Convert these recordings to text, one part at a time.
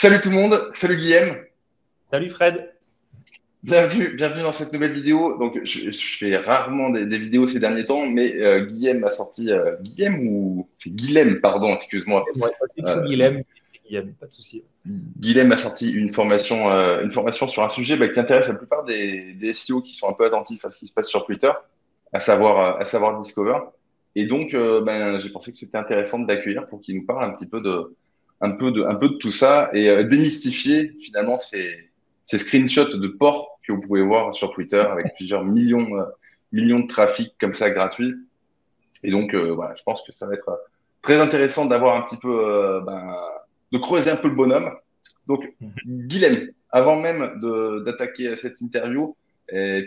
Salut tout le monde, salut Guillaume, Salut Fred. bienvenue dans cette nouvelle vidéo. Donc, je fais rarement des vidéos ces derniers temps, mais Guillaume a sorti, Guillaume ou c'est Guilhem, pardon, excuse-moi. Ouais, ça s'écrit Euh, Guilhem, c'est Guilhem, pas de souci. Guilhem a sorti une formation sur un sujet qui intéresse la plupart des SEO qui sont un peu attentifs à ce qui se passe sur Twitter, à savoir Discover. Et donc, j'ai pensé que c'était intéressant de l'accueillir pour qu'il nous parle un petit peu un peu de tout ça et démystifier finalement ces screenshots de porcs que vous pouvez voir sur Twitter avec plusieurs millions de trafic comme ça gratuit. Et donc, voilà, je pense que ça va être très intéressant d'avoir un petit peu, de creuser un peu le bonhomme. Donc, Mhm. Guilhem, avant même d'attaquer cette interview,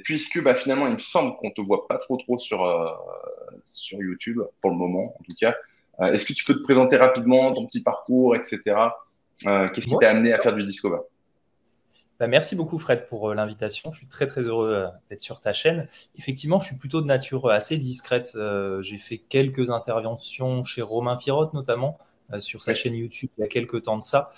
puisque finalement, il me semble qu'on te voit pas trop sur YouTube pour le moment, en tout cas. Est-ce que tu peux te présenter rapidement ton petit parcours, etc. Qu'est-ce qui Ouais. t'a amené à faire du Discover? Bah, merci beaucoup Fred pour l'invitation. Je suis très très heureux d'être sur ta chaîne. Effectivement, je suis plutôt de nature assez discrète. J'ai fait quelques interventions chez Romain Pirotte notamment sur sa Oui. chaîne YouTube il y a quelques temps de ça.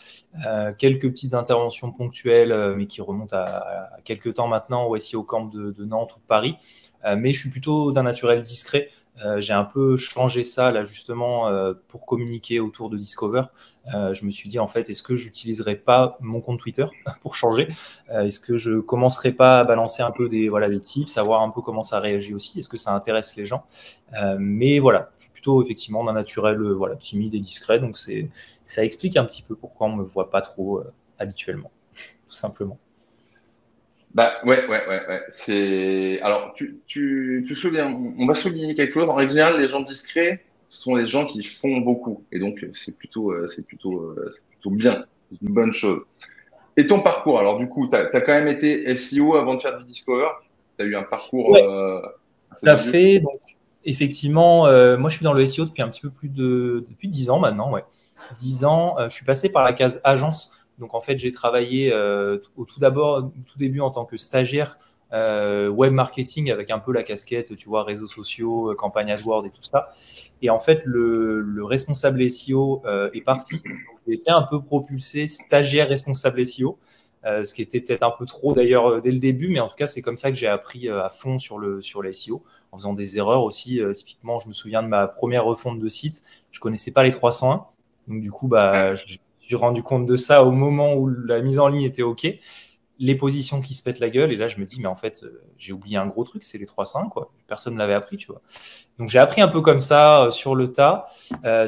Quelques petites interventions ponctuelles mais qui remontent à quelques temps maintenant au SEO Camp de Nantes ou de Paris. Mais je suis plutôt d'un naturel discret. J'ai un peu changé ça là justement pour communiquer autour de Discover. Je me suis dit en fait, est-ce que j'utiliserai pas mon compte Twitter pour changer? Est-ce que je commencerai pas à balancer un peu des tips, savoir un peu comment ça réagit aussi? Est-ce que ça intéresse les gens? Mais voilà, je suis plutôt effectivement d'un naturel voilà, timide et discret, donc ça explique un petit peu pourquoi on me voit pas trop habituellement, tout simplement. Ouais. Alors, tu soulignes, on va souligner quelque chose. En règle générale, les gens discrets, ce sont les gens qui font beaucoup. Et donc, c'est plutôt bien. C'est une bonne chose. Et ton parcours, alors du coup, tu as quand même été SEO avant de faire du Discover. Tu as eu un parcours Ouais, assez tout à tendu. fait. Donc, effectivement, moi, je suis dans le SEO depuis un petit peu depuis 10 ans maintenant. Ouais. 10 ans, je suis passé par la case agence. Donc, en fait, j'ai travaillé au tout début en tant que stagiaire web marketing avec un peu la casquette, tu vois, réseaux sociaux, campagne AdWords et tout ça. Et en fait, le responsable SEO est parti. Donc, j'ai été un peu propulsé stagiaire responsable SEO. Ce qui était peut-être un peu trop d'ailleurs dès le début, mais en tout cas, c'est comme ça que j'ai appris à fond sur le SEO, en faisant des erreurs aussi. Typiquement, je me souviens de ma première refonte de site, je connaissais pas les 301, donc du coup, Ouais. je me suis rendu compte de ça au moment où la mise en ligne était OK. Les positions qui se pètent la gueule, et là, je me dis, mais en fait, j'ai oublié un gros truc, c'est les 301, quoi. Personne ne l'avait appris, tu vois. Donc, j'ai appris un peu comme ça, sur le tas.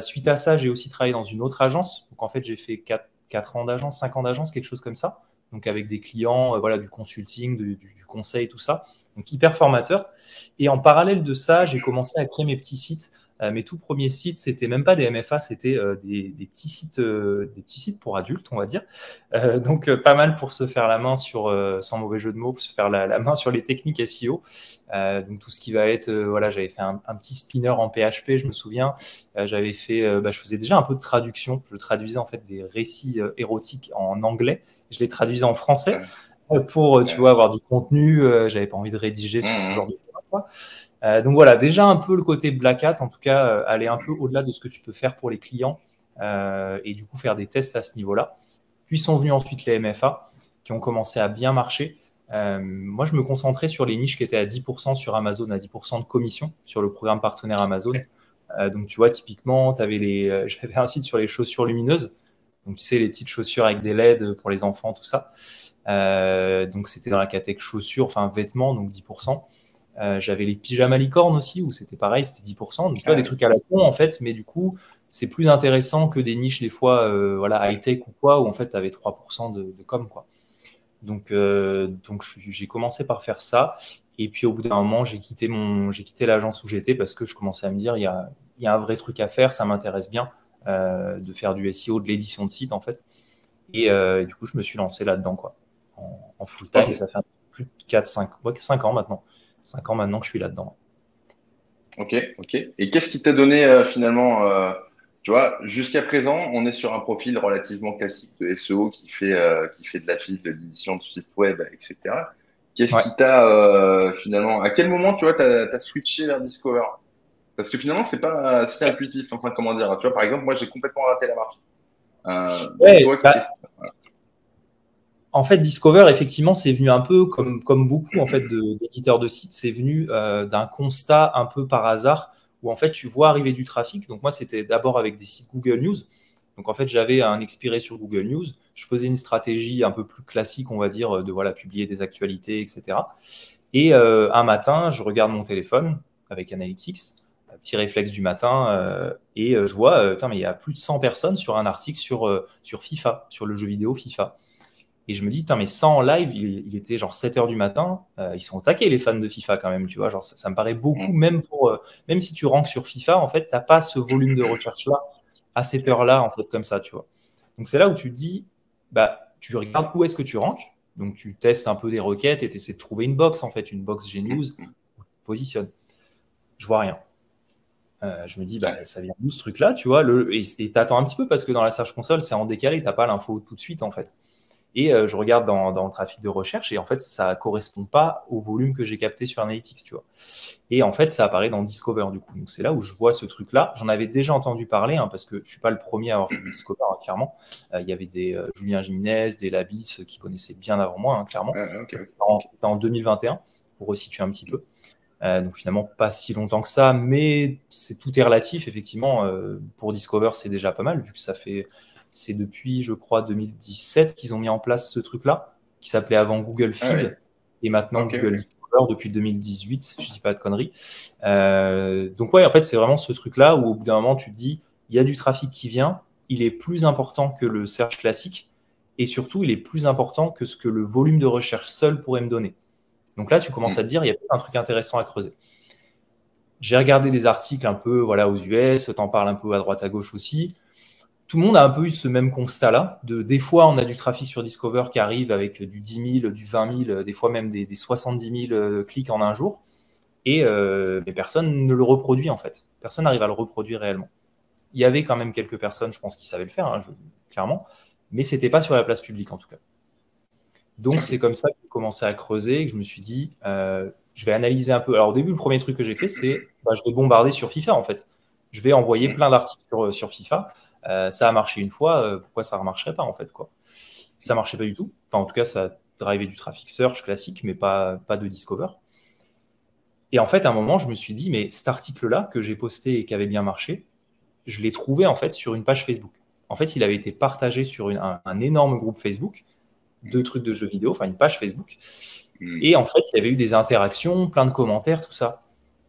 Suite à ça, j'ai aussi travaillé dans une autre agence. Donc, en fait, j'ai fait 4 ans d'agence, 5 ans d'agence, quelque chose comme ça. Donc, avec des clients, voilà, du consulting, du conseil, tout ça. Donc, hyper formateur. Et en parallèle de ça, j'ai commencé à créer mes petits sites. Mes tout premiers sites, c'était même pas des MFA, c'était des petits sites pour adultes, on va dire. Donc, pas mal pour se faire la main sur, sans mauvais jeu de mots, pour se faire la main sur les techniques SEO. Donc, tout ce qui va être, voilà, j'avais fait un petit spinner en PHP, je me souviens. J'avais fait, je faisais déjà un peu de traduction. Je traduisais en fait des récits érotiques en anglais. Je les traduisais en français Ouais. pour, tu Ouais. vois, avoir du contenu. J'avais pas envie de rédiger sur ce genre Mhm. de choses, quoi. Donc voilà, déjà un peu le côté Black Hat, en tout cas, aller un peu au-delà de ce que tu peux faire pour les clients et du coup faire des tests à ce niveau-là. Puis sont venus ensuite les MFA qui ont commencé à bien marcher. Moi, je me concentrais sur les niches qui étaient à 10% sur Amazon, à 10% de commission sur le programme partenaire Amazon. Donc, tu vois, typiquement, j'avais un site sur les chaussures lumineuses. Donc, tu sais, les petites chaussures avec des LED pour les enfants, tout ça. Donc, c'était dans la catégorie chaussures, enfin vêtements, donc 10%. J'avais les pyjamas licornes aussi, où c'était pareil, c'était 10%. Donc, tu vois, des Ouais. trucs à la con, en fait, mais du coup, c'est plus intéressant que des niches, des fois, voilà, high-tech ou quoi, où en fait, tu avais 3% de com, quoi. Donc j'ai commencé par faire ça. Et puis, au bout d'un moment, j'ai quitté l'agence où j'étais parce que je commençais à me dire, il y a un vrai truc à faire, ça m'intéresse bien de faire du SEO, de l'édition de site, en fait. Et du coup, je me suis lancé là-dedans, quoi, en full time. Et Ok. ça fait plus de 5 ans maintenant. 5 ans maintenant que je suis là-dedans. Ok. Et qu'est-ce qui t'a donné finalement, tu vois, jusqu'à présent, on est sur un profil relativement classique de SEO qui fait de la file, de l'édition de site web, etc. Qu'est-ce Ouais. qui t'a finalement, à quel moment, tu vois, t'as switché vers Discover? Parce que finalement, c'est pas si intuitif. Enfin, comment dire, tu vois, par exemple, moi, j'ai complètement raté la marche. Donc Ouais, toi, bah, qu'est-ce... voilà. En fait, Discover, effectivement, c'est venu un peu comme beaucoup en fait d'éditeurs de sites, c'est venu d'un constat un peu par hasard où en fait tu vois arriver du trafic. Donc moi, c'était d'abord avec des sites Google News. Donc en fait, j'avais un expiré sur Google News. Je faisais une stratégie un peu plus classique, on va dire, de voilà publier des actualités, etc. Et un matin, je regarde mon téléphone avec Analytics, un petit réflexe du matin, et je vois, mais il y a plus de 100 personnes sur un article sur FIFA, sur le jeu vidéo FIFA. Et je me dis, mais ça en live, il était genre 7 heures du matin. Ils sont au taquet, les fans de FIFA quand même, tu vois. Genre, ça me paraît beaucoup, même si tu ranks sur FIFA, en fait, tu n'as pas ce volume de recherche-là à cette heure-là, en fait, comme ça, tu vois. Donc, c'est là où tu te dis, bah, tu regardes où est-ce que tu ranks. Donc, tu testes un peu des requêtes et tu essaies de trouver une box, en fait, une box Gnews, positionne. Je vois rien. Je me dis, bah, ça vient d'où ce truc-là, tu vois. Et tu attends un petit peu parce que dans la Search Console, c'est en décalé, tu n'as pas l'info tout de suite, en fait. Et je regarde dans le trafic de recherche et en fait, ça ne correspond pas au volume que j'ai capté sur Analytics, tu vois. Et en fait, ça apparaît dans Discover, du coup. Donc, c'est là où je vois ce truc-là. J'en avais déjà entendu parler, parce que je ne suis pas le premier à avoir fait du Discover, clairement. Il y avait des Julien Jiménez, des Labis qui connaissaient bien avant moi, clairement. C'était en 2021, pour resituer un petit peu. Donc, finalement, pas si longtemps que ça, mais tout est relatif, effectivement. Pour Discover, c'est déjà pas mal, vu que c'est depuis, je crois, 2017 qu'ils ont mis en place ce truc-là, qui s'appelait avant Google Feed, et maintenant Google Discover depuis 2018, je dis pas de conneries. Donc ouais, en fait, c'est vraiment ce truc-là où au bout d'un moment, tu te dis, il y a du trafic qui vient, il est plus important que le search classique, et surtout, il est plus important que ce que le volume de recherche seul pourrait me donner. Donc là, tu commences à te dire, il y a peut-être un truc intéressant à creuser. J'ai regardé des articles un peu aux US, t'en parles un peu à droite à gauche aussi. Tout le monde a un peu eu ce même constat-là. Des fois, on a du trafic sur Discover qui arrive avec du 10 000, du 20 000, des fois même des 70 000 clics en un jour. Mais personne ne le reproduit, en fait. Personne n'arrive à le reproduire réellement. Il y avait quand même quelques personnes, je pense, qui savaient le faire, clairement. Mais ce n'était pas sur la place publique, en tout cas. Donc, c'est comme ça que j'ai commencé à creuser et que je me suis dit, je vais analyser un peu. Alors, au début, le premier truc que j'ai fait, c'est je vais bombarder sur FIFA, en fait. Je vais envoyer plein d'articles sur FIFA. Ça a marché une fois, pourquoi ça ne remarcherait pas, en fait, quoi. Ça ne marchait pas du tout. Enfin, en tout cas, ça drivait du traffic search classique, mais pas de Discover. Et en fait, à un moment, je me suis dit, mais cet article-là que j'ai posté et qui avait bien marché, je l'ai trouvé, en fait, sur une page Facebook. En fait, il avait été partagé sur un énorme groupe Facebook, 2 trucs de jeux vidéo, enfin une page Facebook. Et en fait, il y avait eu des interactions, plein de commentaires, tout ça.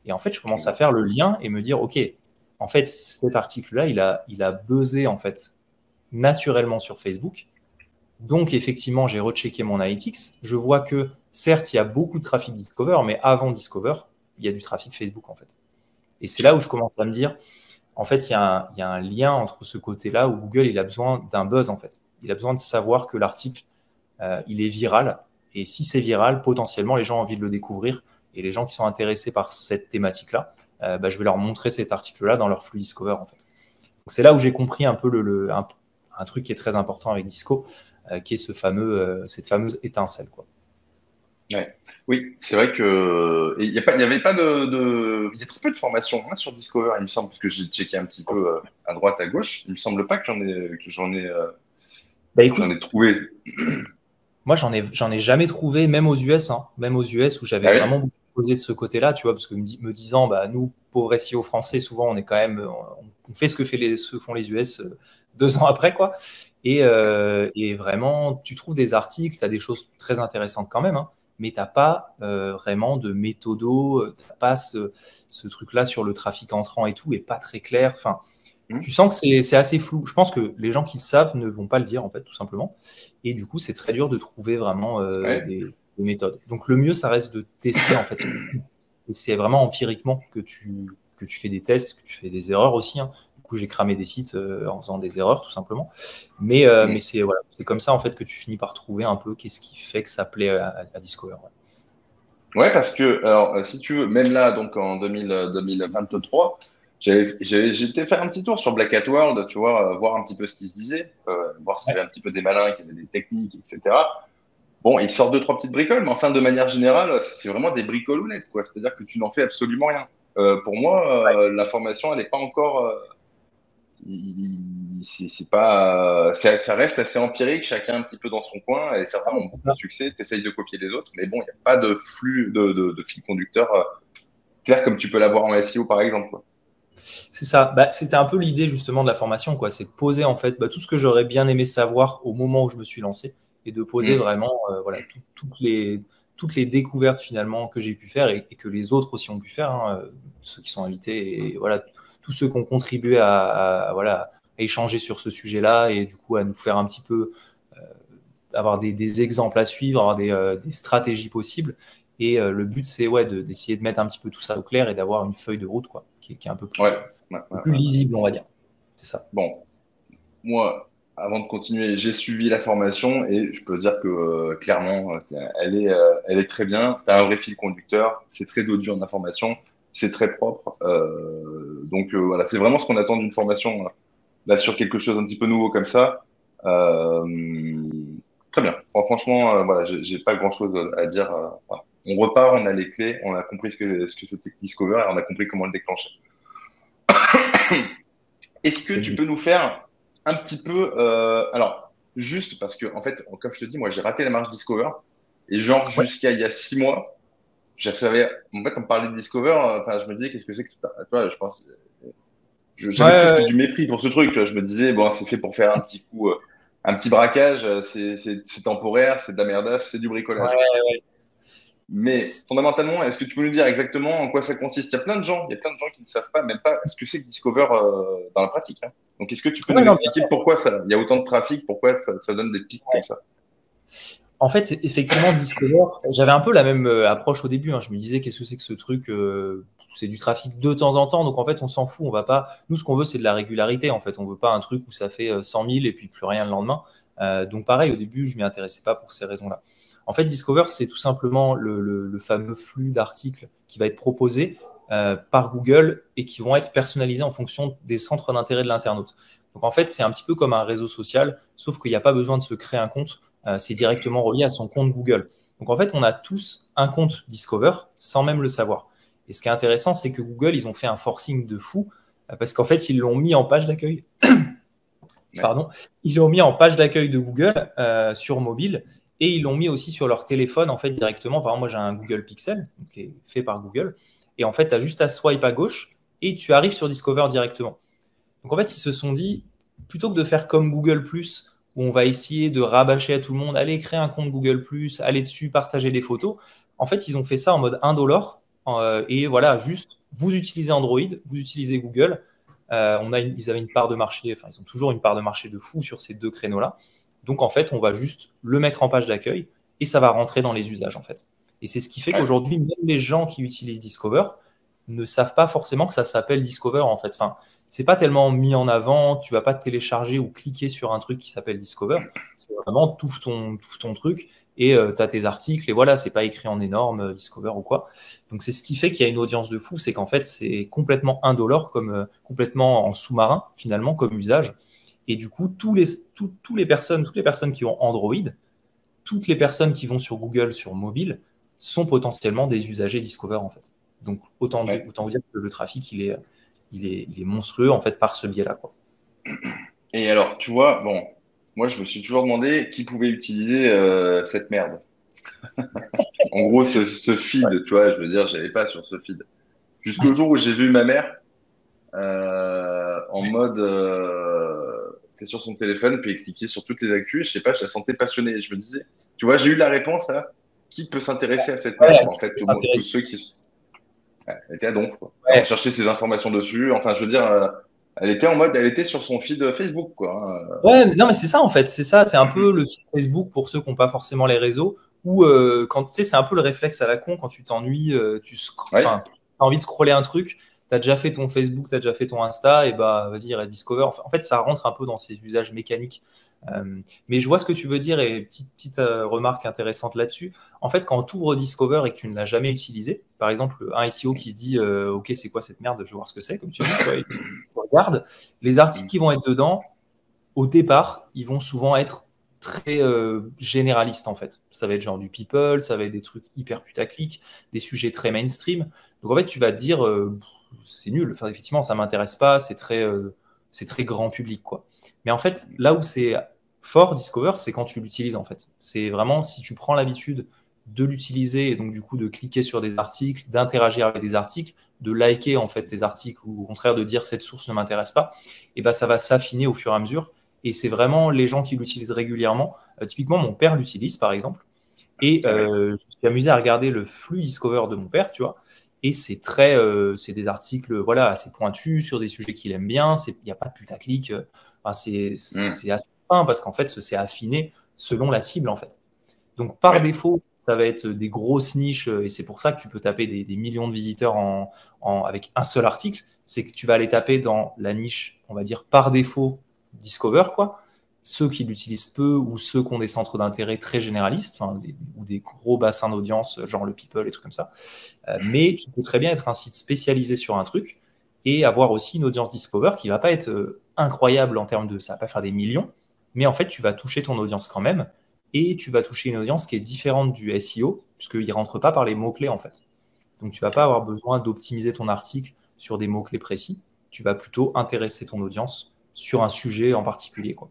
Et en fait, je commence à faire le lien et me dire, OK, en fait, cet article-là, il a buzzé, en fait, naturellement sur Facebook. Donc, effectivement, j'ai rechecké mon Analytics. Je vois que, certes, il y a beaucoup de trafic Discover, mais avant Discover, il y a du trafic Facebook, en fait. Et c'est là où je commence à me dire, en fait, il y a un lien entre ce côté-là où Google, il a besoin d'un buzz, en fait. Il a besoin de savoir que l'article, il est viral. Et si c'est viral, potentiellement, les gens ont envie de le découvrir. Et les gens qui sont intéressés par cette thématique-là, je vais leur montrer cet article-là dans leur flux Discover, en fait. Donc, c'est là où j'ai compris un peu un truc qui est très important avec Disco, qui est cette fameuse étincelle, quoi. Ouais. Oui, c'est vrai que il y avait pas il y a très peu de formations sur Discover, il me semble, parce que j'ai checké un petit peu à droite, à gauche. Il me semble pas que j'en ai trouvé. Moi, j'en ai jamais trouvé, même aux US, même aux US où j'avais vraiment beaucoup posé de ce côté-là, tu vois, parce que me disant, nous, pauvres SEO français, souvent, on est quand même, on fait ce que font les US 2 ans après, quoi. Et vraiment, tu trouves des articles, tu as des choses très intéressantes quand même, mais tu n'as pas vraiment de méthodo, tu n'as pas ce truc-là sur le trafic entrant et tout, et pas très clair. Enfin, tu sens que c'est assez flou. Je pense que les gens qui le savent ne vont pas le dire, en fait, tout simplement. Et du coup, c'est très dur de trouver vraiment des méthodes. Donc, le mieux, ça reste de tester, en fait. Et c'est vraiment empiriquement que tu fais des tests, que tu fais des erreurs aussi. Du coup, j'ai cramé des sites en faisant des erreurs, tout simplement. Mais c'est comme ça, en fait, que tu finis par trouver un peu qu'est-ce qui fait que ça plaît à Discover. Ouais, parce que, alors, si tu veux, même là, donc en 2023, j'étais faire un petit tour sur Black Hat World, tu vois, voir un petit peu ce qui se disait, voir s'il y avait un petit peu des malins, qu'il y avait des techniques, etc. Bon, il sort 2, 3 petites bricoles, mais enfin, de manière générale, c'est vraiment des bricolounettes, quoi. C'est-à-dire que tu n'en fais absolument rien. Pour moi, la formation, elle n'est pas encore. c'est pas, ça reste assez empirique, chacun un petit peu dans son coin, et certains ont beaucoup de succès, tu essayes de copier les autres, mais bon, il n'y a pas de flux, de fil conducteur clair comme tu peux l'avoir en SEO par exemple, quoi. C'est ça. Bah, c'était un peu l'idée justement de la formation, quoi. C'est de poser en fait tout ce que j'aurais bien aimé savoir au moment où je me suis lancé et de poser Mm. vraiment voilà, toutes les découvertes finalement que j'ai pu faire et que les autres aussi ont pu faire, hein, ceux qui sont invités et voilà, tous ceux qui ont contribué voilà, à échanger sur ce sujet-là et du coup à nous faire un petit peu avoir des exemples à suivre, avoir des stratégies possibles. Et le but, c'est ouais, d'essayer de mettre un petit peu tout ça au clair et d'avoir une feuille de route quoi, qui est un peu Ouais, plus ouais. lisible, on va dire. C'est ça. Bon, moi, avant de continuer, j'ai suivi la formation et je peux dire que clairement, elle est très bien. Tu as un vrai fil conducteur, c'est très dodu en information, c'est très propre. Donc voilà, c'est vraiment ce qu'on attend d'une formation là sur quelque chose un petit peu nouveau comme ça. Euh, Très bien. Franchement, voilà, j'ai pas grand-chose à dire. Voilà. On repart, on a les clés, on a compris ce que c'était que Discover et on a compris comment le déclencher. Est-ce que C'est le tu but. peux nous faire un petit peu, alors, juste parce que, en fait, comme je te dis, moi, j'ai raté la marche Discover. Et genre, Ouais, jusqu'à il y a 6 mois, je savais, en fait, on me parlait de Discover, enfin, je me disais, qu'est-ce que c'est que ça? Tu vois, je pense, ouais, j'avais presque ouais. du mépris pour ce truc, tu vois. Je me disais, bon, c'est fait pour faire un petit coup, un petit braquage, c'est temporaire, c'est de la merdasse, c'est du bricolage. Ouais. Mais fondamentalement, est-ce que tu peux nous dire exactement en quoi ça consiste? Il y a plein de gens qui ne savent pas, même pas ce que c'est que Discover dans la pratique, hein. Donc, est-ce que tu peux Ouais, nous non, bien expliquer pourquoi il y a autant de trafic, pourquoi ça donne des pics comme sûr. ça? En fait, effectivement, Discover, j'avais un peu la même approche au début, hein. Je me disais, qu'est-ce que c'est que ce truc c'est du trafic de temps en temps, donc en fait, on s'en fout. On va pas. Nous, ce qu'on veut, c'est de la régularité. En fait, on veut pas un truc où ça fait 100 000 et puis plus rien le lendemain. Donc, pareil, au début, je m'y intéressais pas pour ces raisons-là. En fait, Discover, c'est tout simplement le fameux flux d'articles qui va être proposé par Google et qui vont être personnalisés en fonction des centres d'intérêt de l'internaute. Donc, en fait, c'est un petit peu comme un réseau social, sauf qu'il n'y a pas besoin de se créer un compte. C'est directement relié à son compte Google. Donc en fait, on a tous un compte Discover sans même le savoir. Et ce qui est intéressant, c'est que Google, ils ont fait un forcing de fou parce qu'en fait, ils l'ont mis en page d'accueil. Ouais. Pardon, ils l'ont mis en page d'accueil de Google sur mobile et ils l'ont mis aussi sur leur téléphone en fait directement. Par exemple, moi j'ai un Google Pixel qui est fait par Google et en fait, tu as juste à swipe à gauche et tu arrives sur Discover directement. Donc en fait, ils se sont dit, plutôt que de faire comme Google ⁇ où on va essayer de rabâcher à tout le monde, allez créer un compte Google ⁇ allez dessus, partager des photos, en fait, ils ont fait ça en mode $1. Et voilà, juste, vous utilisez Android, vous utilisez Google. Ils avaient une part de marché, enfin, ils ont toujours une part de marché de fou sur ces deux créneaux-là. Donc en fait, on va juste le mettre en page d'accueil et ça va rentrer dans les usages en fait. Et c'est ce qui fait Ouais. qu'aujourd'hui, même les gens qui utilisent Discover ne savent pas forcément que ça s'appelle Discover en fait. Enfin, c'est pas tellement mis en avant, tu vas pas télécharger ou cliquer sur un truc qui s'appelle Discover. C'est vraiment tout ton truc et tu as tes articles et voilà, c'est pas écrit en énorme Discover ou quoi. Donc c'est ce qui fait qu'il y a une audience de fou, c'est qu'en fait c'est complètement indolore comme complètement en sous-marin finalement comme usage. Et du coup, toutes les personnes qui ont Android, toutes les personnes qui vont sur Google sur mobile sont potentiellement des usagers Discover en fait. Donc Ouais. autant vous dire que le trafic il est monstrueux en fait par ce biais-là, quoi. Et alors, tu vois, bon, moi, je me suis toujours demandé qui pouvait utiliser cette merde. En gros, ce feed, tu vois, je veux dire, j'avais pas sur ce feed. Jusqu'au jour où j'ai vu ma mère en mode, t'es sur son téléphone, puis expliquer sur toutes les actus. Je sais pas, je la sentais passionnée. Je me disais, tu vois, j'ai eu la réponse à qui peut s'intéresser à cette Ouais, merde, quoi. En fait, c'est tous intéressant. ceux qui, ouais, elle était à donf, quoi. Elle Ouais. recherchait ses informations dessus. Enfin, je veux dire, elle était en mode, elle était sur son feed Facebook, quoi, hein. Ouais, non, mais c'est ça en fait, c'est ça, c'est un peu le fil Facebook pour ceux qui n'ont pas forcément les réseaux, ou quand tu sais, c'est un peu le réflexe à la con quand tu t'ennuies, Ouais, enfin, as envie de scroller un truc, tu as déjà fait ton Facebook, tu as déjà fait ton Insta, et bah vas-y, reste Discover. En fait, ça rentre un peu dans ces usages mécaniques. Mais je vois ce que tu veux dire, et petite remarque intéressante là-dessus. En fait, quand tu ouvres Discover et que tu ne l'as jamais utilisé, par exemple, un SEO qui se dit ok, c'est quoi cette merde, je vais voir ce que c'est, comme tu dis, tu vois, et tu regardes les articles qui vont être dedans au départ, ils vont souvent être très généralistes en fait. Ça va être genre du people, ça va être des trucs hyper putaclic, des sujets très mainstream. Donc en fait, tu vas te dire, c'est nul. Enfin, effectivement, ça m'intéresse pas. C'est très c'est très grand public, quoi. Mais en fait, là où c'est fort, Discover, c'est quand tu l'utilises, en fait. C'est vraiment si tu prends l'habitude de l'utiliser et donc du coup de cliquer sur des articles, d'interagir avec des articles, de liker en fait tes articles ou au contraire de dire cette source ne m'intéresse pas, et ben ça va s'affiner au fur et à mesure. Et c'est vraiment les gens qui l'utilisent régulièrement. Typiquement, mon père l'utilise par exemple. Et je me suis amusé à regarder le flux Discover de mon père, tu vois. Et c'est c'est des articles voilà, assez pointus sur des sujets qu'il aime bien. Il n'y a pas de putaclic. Enfin, c'est assez fin parce qu'en fait, c'est affiné selon la cible en fait. Donc par défaut, ça va être des grosses niches et c'est pour ça que tu peux taper des millions de visiteurs avec un seul article. C'est que tu vas aller taper dans la niche, on va dire par défaut Discover, quoi. Ceux qui l'utilisent peu ou ceux qui ont des centres d'intérêt très généralistes, ou des gros bassins d'audience, genre le People, et trucs comme ça. Mais tu peux très bien être un site spécialisé sur un truc et avoir aussi une audience Discover qui va pas être incroyable en termes de, ça va pas faire des millions, mais en fait, tu vas toucher ton audience quand même et tu vas toucher une audience qui est différente du SEO puisqu'il ne rentre pas par les mots-clés en fait. Donc, tu vas pas avoir besoin d'optimiser ton article sur des mots-clés précis. Tu vas plutôt intéresser ton audience sur un sujet en particulier, quoi.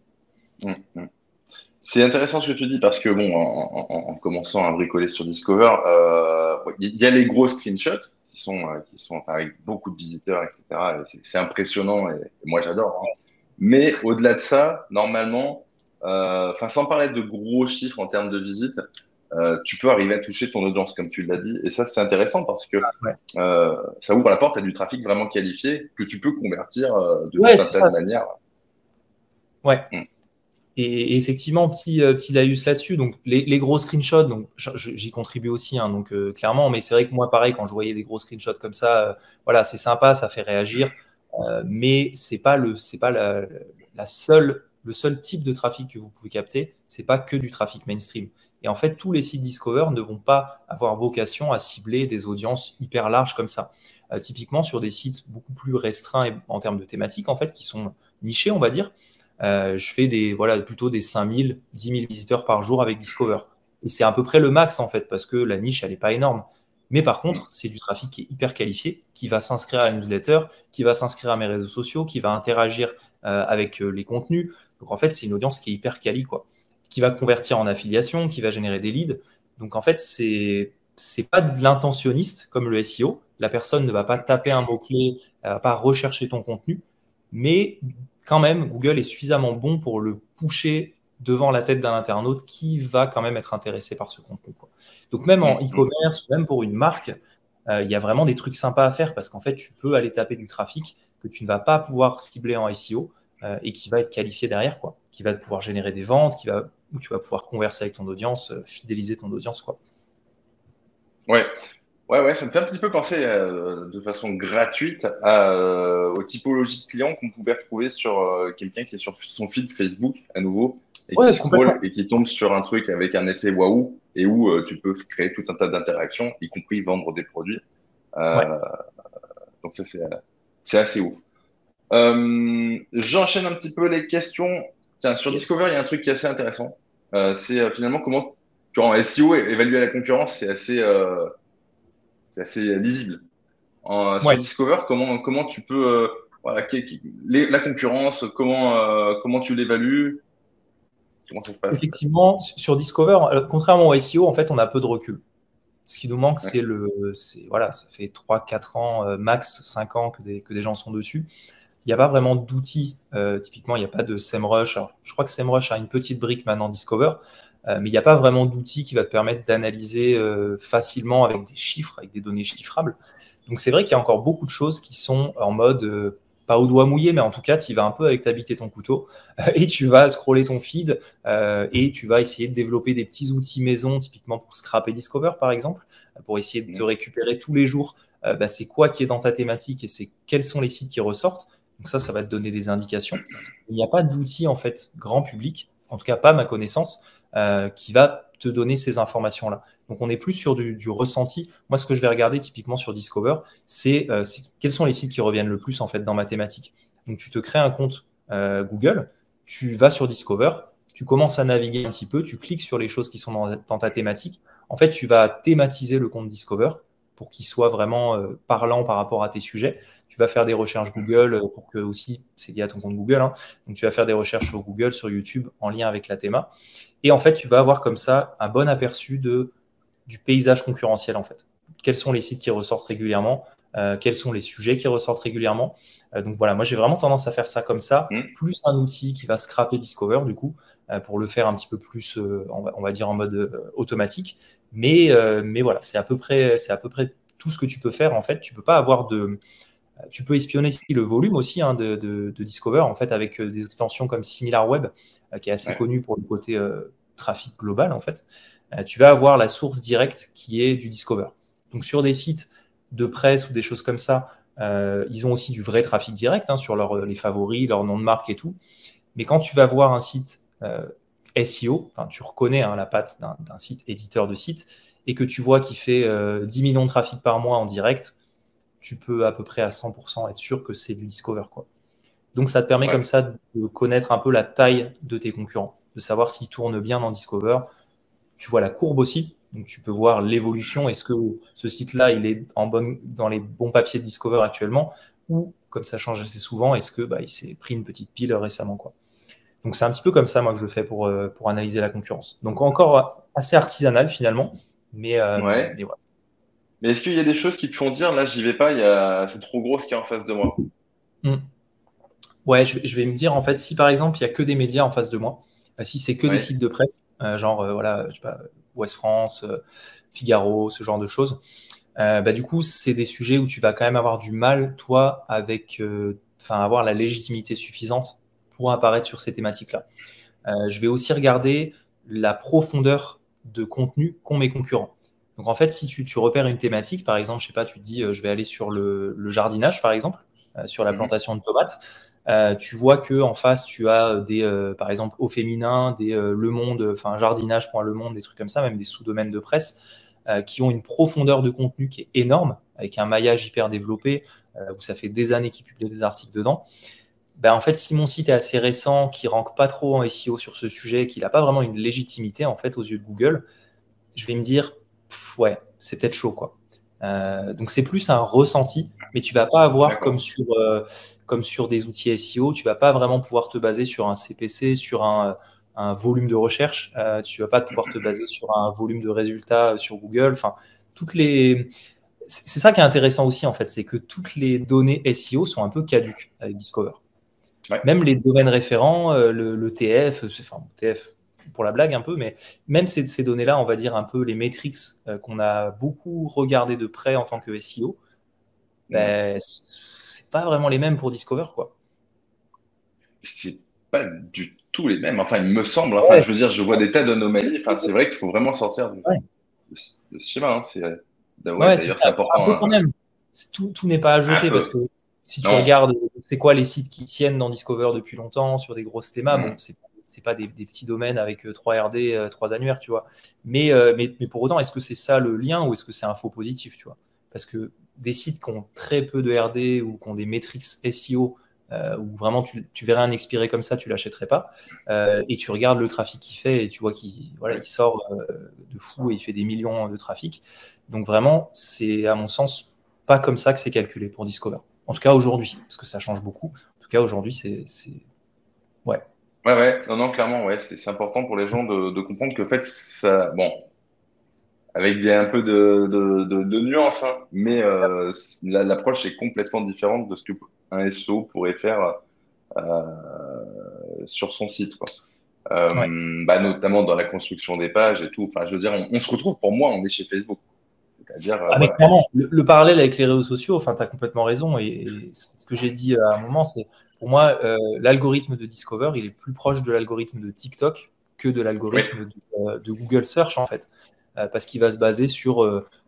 C'est intéressant ce que tu dis parce que, bon, en commençant à bricoler sur Discover, il y a les gros screenshots qui sont avec beaucoup de visiteurs, etc. Et c'est impressionnant et moi j'adore, hein. Mais au-delà de ça, normalement, sans parler de gros chiffres en termes de visites, tu peux arriver à toucher ton audience, comme tu l'as dit. Et ça, c'est intéressant parce que ça ouvre la porte à du trafic vraiment qualifié que tu peux convertir de tout un tas de manières. Ouais. Et effectivement, petit laïus là-dessus. Donc, les gros screenshots, donc j'y contribue aussi, hein, donc clairement. Mais c'est vrai que moi, pareil, quand je voyais des gros screenshots comme ça, voilà, c'est sympa, ça fait réagir. Mais c'est pas le seul type de trafic que vous pouvez capter. C'est pas que du trafic mainstream. Et en fait, tous les sites Discover ne vont pas avoir vocation à cibler des audiences hyper larges comme ça. Typiquement, sur des sites beaucoup plus restreints en termes de thématiques, en fait, qui sont nichés, on va dire. Je fais plutôt des 5000, 10 000 visiteurs par jour avec Discover. Et c'est à peu près le max, en fait, parce que la niche, elle n'est pas énorme. Mais par contre, c'est du trafic qui est hyper qualifié, qui va s'inscrire à la newsletter, qui va s'inscrire à mes réseaux sociaux, qui va interagir avec les contenus. Donc, en fait, c'est une audience qui est hyper quali, quoi, qui va convertir en affiliation, qui va générer des leads. Donc, en fait, c'est pas de l'intentionniste comme le SEO. La personne ne va pas taper un mot-clé, elle ne va pas rechercher ton contenu. Mais quand même, Google est suffisamment bon pour le pusher devant la tête d'un internaute qui va quand même être intéressé par ce contenu, quoi. Donc même en e-commerce, même pour une marque, il y a vraiment des trucs sympas à faire parce qu'en fait, tu peux aller taper du trafic que tu ne vas pas pouvoir cibler en SEO et qui va être qualifié derrière, quoi, qui va pouvoir générer des ventes, où tu vas pouvoir converser avec ton audience, fidéliser ton audience, quoi. Ouais, ça me fait un petit peu penser de façon gratuite aux typologies de clients qu'on pouvait retrouver sur quelqu'un qui est sur son feed Facebook à nouveau et qui scrolle et qui tombe sur un truc avec un effet waouh et où tu peux créer tout un tas d'interactions, y compris vendre des produits. Donc ça, c'est assez ouf. J'enchaîne un petit peu les questions. Tiens, sur Discover, il y a un truc qui est assez intéressant. C'est finalement comment, en SEO, évaluer la concurrence, c'est assez lisible. Sur Discover, comment tu peux, la concurrence, comment tu l'évalues, comment ça se passe? Effectivement, sur Discover, contrairement au SEO, en fait, on a peu de recul. Ce qui nous manque, ça fait 3-4 ans, max 5 ans que des gens sont dessus. Il n'y a pas vraiment d'outils. Typiquement, il n'y a pas de SEMrush. Alors, je crois que SEMrush a une petite brique maintenant Discover, mais il n'y a pas vraiment d'outils qui va te permettre d'analyser facilement avec des chiffres, avec des données chiffrables. Donc, c'est vrai qu'il y a encore beaucoup de choses qui sont en mode, pas au doigt mouillé, mais en tout cas, tu vas un peu avec ta bite et ton couteau et tu vas scroller ton feed et tu vas essayer de développer des petits outils maison, typiquement pour scraper Discover, par exemple, pour essayer de te récupérer tous les jours c'est quoi qui est dans ta thématique et quels sont les sites qui ressortent. Donc ça va te donner des indications. Il n'y a pas d'outil, en fait, grand public, en tout cas pas à ma connaissance, qui va te donner ces informations-là. Donc, on est plus sur du ressenti. Moi, ce que je vais regarder typiquement sur Discover, c'est quels sont les sites qui reviennent le plus, en fait, dans ma thématique. Donc, tu te crées un compte Google, tu vas sur Discover, tu commences à naviguer un petit peu, tu cliques sur les choses qui sont dans ta thématique. En fait, tu vas thématiser le compte Discover pour qu'il soit vraiment parlant par rapport à tes sujets. Tu vas faire des recherches Google pour que aussi, c'est lié à ton compte Google, hein. Donc tu vas faire des recherches sur Google, sur YouTube en lien avec la théma. Et en fait, tu vas avoir comme ça un bon aperçu du paysage concurrentiel en fait. Quels sont les sites qui ressortent régulièrement, quels sont les sujets qui ressortent régulièrement. Donc voilà, moi j'ai vraiment tendance à faire ça comme ça, plus un outil qui va scraper Discover du coup, pour le faire un petit peu plus, on va dire en mode automatique. Mais voilà, c'est à peu près tout ce que tu peux faire en fait. Tu peux pas avoir tu peux espionner le volume aussi hein, de Discover en fait avec des extensions comme SimilarWeb qui est assez connu pour le côté trafic global en fait. Tu vas avoir la source directe qui est du Discover. Donc sur des sites de presse ou des choses comme ça, ils ont aussi du vrai trafic direct hein, sur les favoris, leur nom de marque et tout. Mais quand tu vas voir un site SEO, tu reconnais hein, la patte d'un site éditeur de site, et que tu vois qu'il fait 10 millions de trafic par mois en direct, tu peux à peu près à 100% être sûr que c'est du Discover, quoi. Donc ça te permet comme ça de connaître un peu la taille de tes concurrents, de savoir s'ils tournent bien dans Discover. Tu vois la courbe aussi, donc tu peux voir l'évolution. Est-ce que ce site-là, il est dans les bons papiers de Discover actuellement, ou comme ça change assez souvent, est-ce que il s'est pris une petite pile récemment, quoi. Donc c'est un petit peu comme ça moi que je fais pour analyser la concurrence. Donc encore assez artisanal finalement, mais Ouais. voilà. Mais est-ce qu'il y a des choses qui te font dire, là, j'y vais pas, c'est trop gros ce qu'il y a en face de moi? Ouais, je vais me dire en fait, si par exemple il y a que des médias en face de moi, si c'est que des Ouais. sites de presse, genre voilà, je sais pas, Ouest France, Figaro, ce genre de choses, du coup c'est des sujets où tu vas quand même avoir du mal toi avec, avoir la légitimité suffisante pour apparaître sur ces thématiques-là. Je vais aussi regarder la profondeur de contenu qu'ont mes concurrents. Donc en fait, si tu repères une thématique, par exemple, je sais pas, tu te dis, je vais aller sur le jardinage, par exemple, sur la plantation de tomates. Tu vois que en face, tu as par exemple, au féminin, Le Monde, enfin jardinage.le Monde, des trucs comme ça, même des sous-domaines de presse, qui ont une profondeur de contenu qui est énorme, avec un maillage hyper développé, où ça fait des années qu'ils publient des articles dedans. En fait, si mon site est assez récent, qui rank pas trop en SEO sur ce sujet, qu'il n'a pas vraiment une légitimité en fait aux yeux de Google, je vais me dire, ouais, c'est peut-être chaud, quoi. Donc c'est plus un ressenti, mais tu vas pas avoir comme sur des outils SEO, tu vas pas vraiment pouvoir te baser sur un CPC, sur un volume de recherche, tu vas pas pouvoir te baser sur un volume de résultats sur Google. Enfin, toutes les c'est ça qui est intéressant aussi en fait, c'est que toutes les données SEO sont un peu caduques avec Discover. Ouais. Même les domaines référents, le TF, enfin TF pour la blague un peu, mais même ces données-là, on va dire un peu les métriques qu'on a beaucoup regardé de près en tant que SEO, c'est pas vraiment les mêmes pour Discover, quoi. C'est pas du tout les mêmes. Enfin, il me semble. Enfin, Ouais, je veux dire, je vois des tas d'anomalies. Enfin, c'est vrai qu'il faut vraiment sortir ouais. de ce schéma. Hein. Ouais, Ouais, c'est d'ailleurs, c'est ça. Un important. peu quand Hein. même. Tout n'est pas à Un jeter parce que peu. si tu Non. regardes, c'est quoi les sites qui tiennent dans Discover depuis longtemps sur des grosses thémas, bon, Hmm. c'est pas des petits domaines avec 3 RD, 3 annuaires, tu vois. Mais pour autant, est-ce que c'est ça le lien ou est-ce que c'est un faux positif, tu vois? Parce que des sites qui ont très peu de RD ou qui ont des métriques SEO où vraiment tu verrais un expiré comme ça, tu l'achèterais pas. Et tu regardes le trafic qu'il fait et tu vois il sort de fou et il fait des millions de trafic. Donc vraiment, c'est à mon sens pas comme ça que c'est calculé pour Discover. En tout cas aujourd'hui, parce que ça change beaucoup. En tout cas aujourd'hui, ouais. Ouais, ouais. Non, non, clairement, ouais. C'est important pour les gens de comprendre que, en fait, ça. Bon, avec un peu de nuances, hein, mais l'approche est complètement différente de ce qu'un SEO pourrait faire sur son site, quoi. Ouais. Notamment dans la construction des pages et tout. Enfin, je veux dire, on se retrouve, pour moi, on est chez Facebook. C'est-à-dire, Ah, mais voilà. clairement, le parallèle avec les réseaux sociaux, enfin, tu as complètement raison. Et ce que j'ai dit à un moment, c'est pour moi, l'algorithme de Discover, il est plus proche de l'algorithme de TikTok que de Oui, l'algorithme de Google Search, en fait. Parce qu'il va se baser sur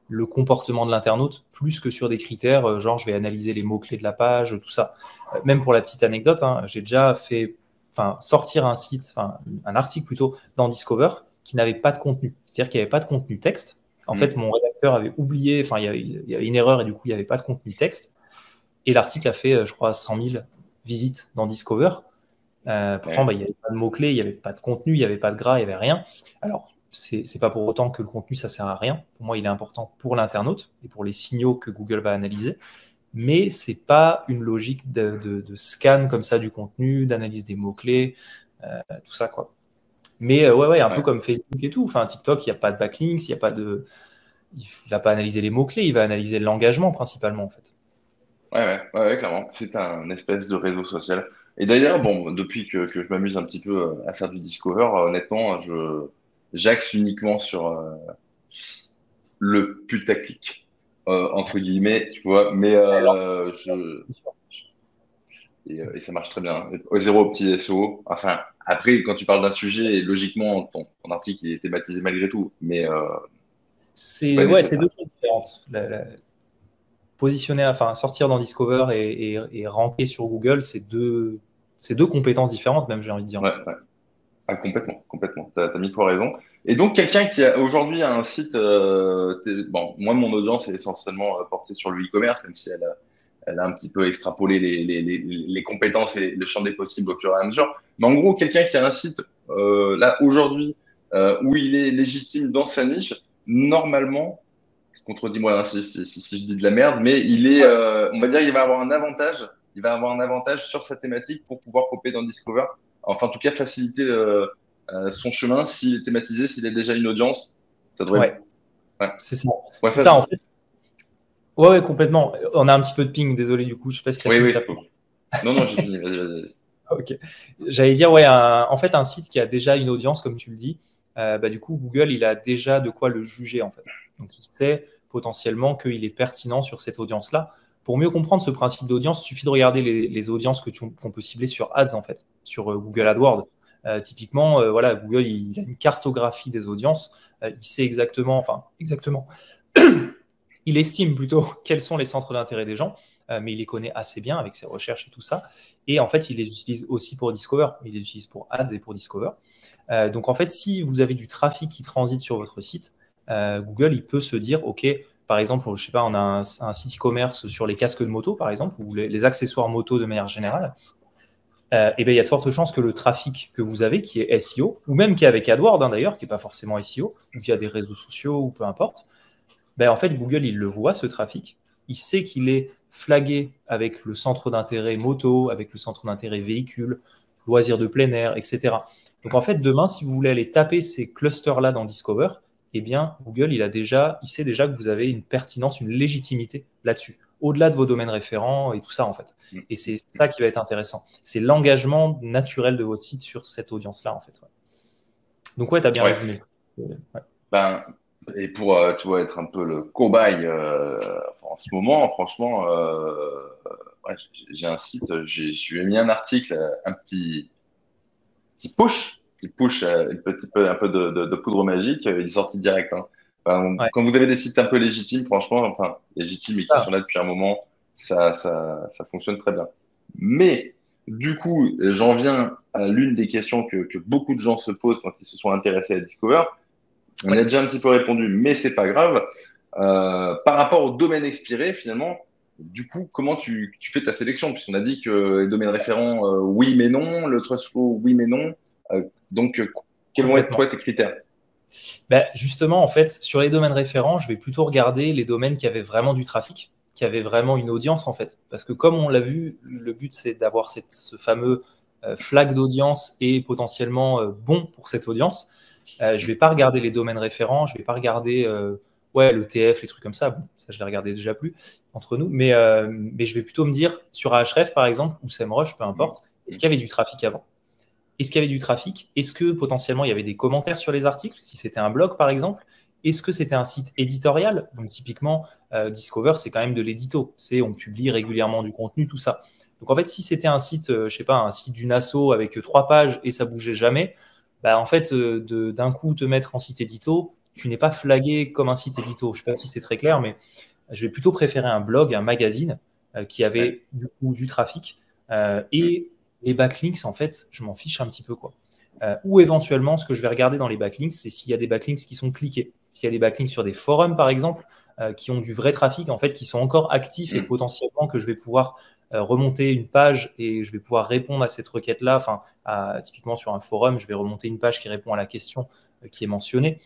le comportement de l'internaute plus que sur des critères, genre je vais analyser les mots-clés de la page, tout ça. Même pour la petite anecdote, hein, j'ai déjà fait sortir un article plutôt dans Discover qui n'avait pas de contenu. C'est-à-dire qu'il n'y avait pas de contenu texte. En fait, mm, mon rédacteur avait oublié, il y avait une erreur et du coup, il n'y avait pas de contenu texte. Et l'article a fait, je crois, 100 000 visites dans Discover. Pourtant, ouais, il n'y avait pas de mots-clés, il n'y avait pas de contenu, il n'y avait pas de gras, il n'y avait rien. Alors, c'est pas pour autant que le contenu, ça sert à rien. Pour moi, il est important pour l'internaute et pour les signaux que Google va analyser. Mais c'est pas une logique de scan comme ça du contenu, d'analyse des mots-clés, tout ça, quoi. Mais ouais, un peu Ouais. comme Facebook et tout. Enfin, TikTok, il n'y a pas de backlinks, il va pas analyser les mots-clés, il va analyser l'engagement principalement, en fait. Ouais, clairement. C'est un espèce de réseau social. Et d'ailleurs, bon, depuis que je m'amuse un petit peu à faire du Discover, honnêtement, j'axe uniquement sur le putaclic, entre guillemets, tu vois. Mais et ça marche très bien. Au zéro petit SEO. Enfin, après, quand tu parles d'un sujet, logiquement, ton article il est thématisé malgré tout, mais c'est pas Ouais, c'est nécessaire. deux choses différentes. Positionner, enfin, sortir dans Discover et ranker sur Google, c'est deux compétences différentes, même, j'ai envie de dire, en Ouais, fait. ouais. Ah, complètement, complètement. T'as mille fois raison. Et donc, quelqu'un qui a aujourd'hui a un site, bon, moi, mon audience est essentiellement portée sur le e-commerce, même si elle a un petit peu extrapolé les compétences et le champ des possibles au fur et à mesure. Mais en gros, quelqu'un qui a un site, là, aujourd'hui, où il est légitime dans sa niche, normalement, contredis-moi hein, si je dis de la merde, mais on va dire, il va avoir un avantage. Il va avoir un avantage sur sa thématique pour pouvoir popper dans Discover. Enfin, en tout cas, faciliter son chemin s'il est thématisé, s'il a déjà une audience. Ça devrait. Ouais, Ouais, c'est ça. ouais, C'est ça, ça, en fait. Ouais, complètement. On a un petit peu de ping, désolé, du coup, je sais pas si tu as oui, fini oui. ta phrase. Non, non, j'ai fini. Vas-y. Ok. J'allais dire, ouais, en fait, un site qui a déjà une audience, comme tu le dis, bah, du coup, Google, il a déjà de quoi le juger, en fait. Donc, il sait potentiellement qu'il est pertinent sur cette audience-là. Pour mieux comprendre ce principe d'audience, il suffit de regarder les audiences qu'on peut cibler sur Ads, en fait, sur Google Ouais, AdWords. Typiquement, voilà, Google, il a une cartographie des audiences. Il sait exactement, il estime plutôt quels sont les centres d'intérêt des gens, mais il les connaît assez bien avec ses recherches et tout ça. Et en fait, il les utilise aussi pour Discover. Il les utilise pour Ads et pour Discover. Donc en fait, si vous avez du trafic qui transite sur votre site, Google, il peut se dire, OK, par exemple, je sais pas, on a un site e-commerce sur les casques de moto, par exemple, ou les accessoires moto de manière générale. Et bien, il y a de fortes chances que le trafic que vous avez, qui est SEO, ou même qui est avec AdWords hein, d'ailleurs, qui n'est pas forcément SEO, ou qui a des réseaux sociaux, ou peu importe, ben, en fait, Google, il le voit, ce trafic. Il sait qu'il est flagué avec le centre d'intérêt moto, avec le centre d'intérêt véhicule, loisirs de plein air, etc. Donc, en fait, demain, si vous voulez aller taper ces clusters-là dans Discover, eh bien, Google, il sait déjà que vous avez une pertinence, une légitimité là-dessus, au-delà de vos domaines référents et tout ça, en fait. Et c'est ça qui va être intéressant. C'est l'engagement naturel de votre site sur cette audience-là, en fait. Ouais. Donc, ouais, tu as bien ouais. résumé. Ouais. Ben, et pour, tu vois, être un peu le cobaye en ce moment, franchement, ouais, j'ai un site, je lui ai mis un article, petit push, un peu de poudre magique, il est sorti direct. Hein. Enfin, Ouais, quand vous avez des sites un peu légitimes, franchement, enfin, légitimes c'est et qui ça. sont là depuis un moment, ça fonctionne très bien. Mais, du coup, j'en viens à l'une des questions que beaucoup de gens se posent quand ils se sont intéressés à Discover. On y a Ouais. déjà un petit peu répondu, mais c'est pas grave. Par rapport au domaine expiré, finalement, du coup, comment tu fais ta sélection? Puisqu'on a dit que les domaines référents, oui mais non, le trust flow, oui mais non. Donc, quels vont être Complètement. toi tes critères? Ben, justement, en fait, sur les domaines référents, je vais plutôt regarder les domaines qui avaient vraiment du trafic, qui avaient vraiment une audience, en fait. Parce que comme on l'a vu, le but, c'est d'avoir ce fameux flag d'audience et potentiellement bon pour cette audience. Je ne vais pas regarder les domaines référents, je ne vais pas regarder ouais, le TF, les trucs comme ça. Bon, ça, je les regardais déjà plus entre nous. Mais je vais plutôt me dire, sur Ahref, par exemple, ou SEMrush, peu importe, est-ce qu'il y avait du trafic avant? Est-ce qu'il y avait du trafic? Est-ce que potentiellement il y avait des commentaires sur les articles, si c'était un blog par exemple? Est-ce que c'était un site éditorial? Donc typiquement, Discover, c'est quand même de l'édito. C'est on publie régulièrement du contenu, tout ça. Donc en fait, si c'était un site, je sais pas, un site d'une asso avec 3 pages et ça bougeait jamais, bah en fait, d'un coup te mettre en site édito, tu n'es pas flagué comme un site édito. Je sais pas si c'est très clair, mais je vais plutôt préférer un blog, un magazine qui Ouais. avait du coup du trafic et les backlinks, en fait, je m'en fiche un petit peu, quoi. Ou éventuellement, ce que je vais regarder dans les backlinks, c'est s'il y a des backlinks qui sont cliqués. S'il y a des backlinks sur des forums, par exemple, qui ont du vrai trafic, en fait, qui sont encore actifs et Mm. potentiellement que je vais pouvoir remonter une page et je vais pouvoir répondre à cette requête-là. Enfin, typiquement sur un forum, je vais remonter une page qui répond à la question qui est mentionné.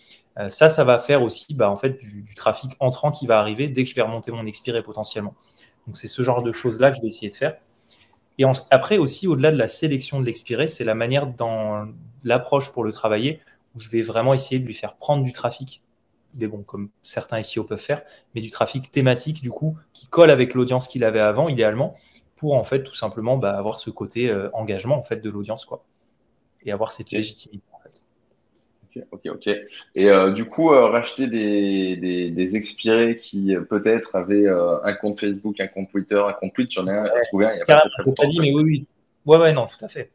Ça va faire aussi en fait, du trafic entrant qui va arriver dès que je vais remonter mon expiré potentiellement. Donc, c'est ce genre de choses-là que je vais essayer de faire. Et après aussi, au-delà de la sélection de l'expiré, c'est la manière dans l'approche pour le travailler où je vais vraiment essayer de lui faire prendre du trafic, mais bon, comme certains SEO peuvent faire, mais du trafic thématique, du coup, qui colle avec l'audience qu'il avait avant, idéalement, pour en fait tout simplement avoir ce côté engagement en fait de l'audience, quoi, et avoir cette légitimité en fait. Ok. Et du coup, racheter des expirés qui peut-être avaient un compte Facebook, un compte Twitter, un compte Twitch, j'en ai trouvé un il n'y a pas très longtemps. Dit, mais oui. Ouais, non, tout à fait.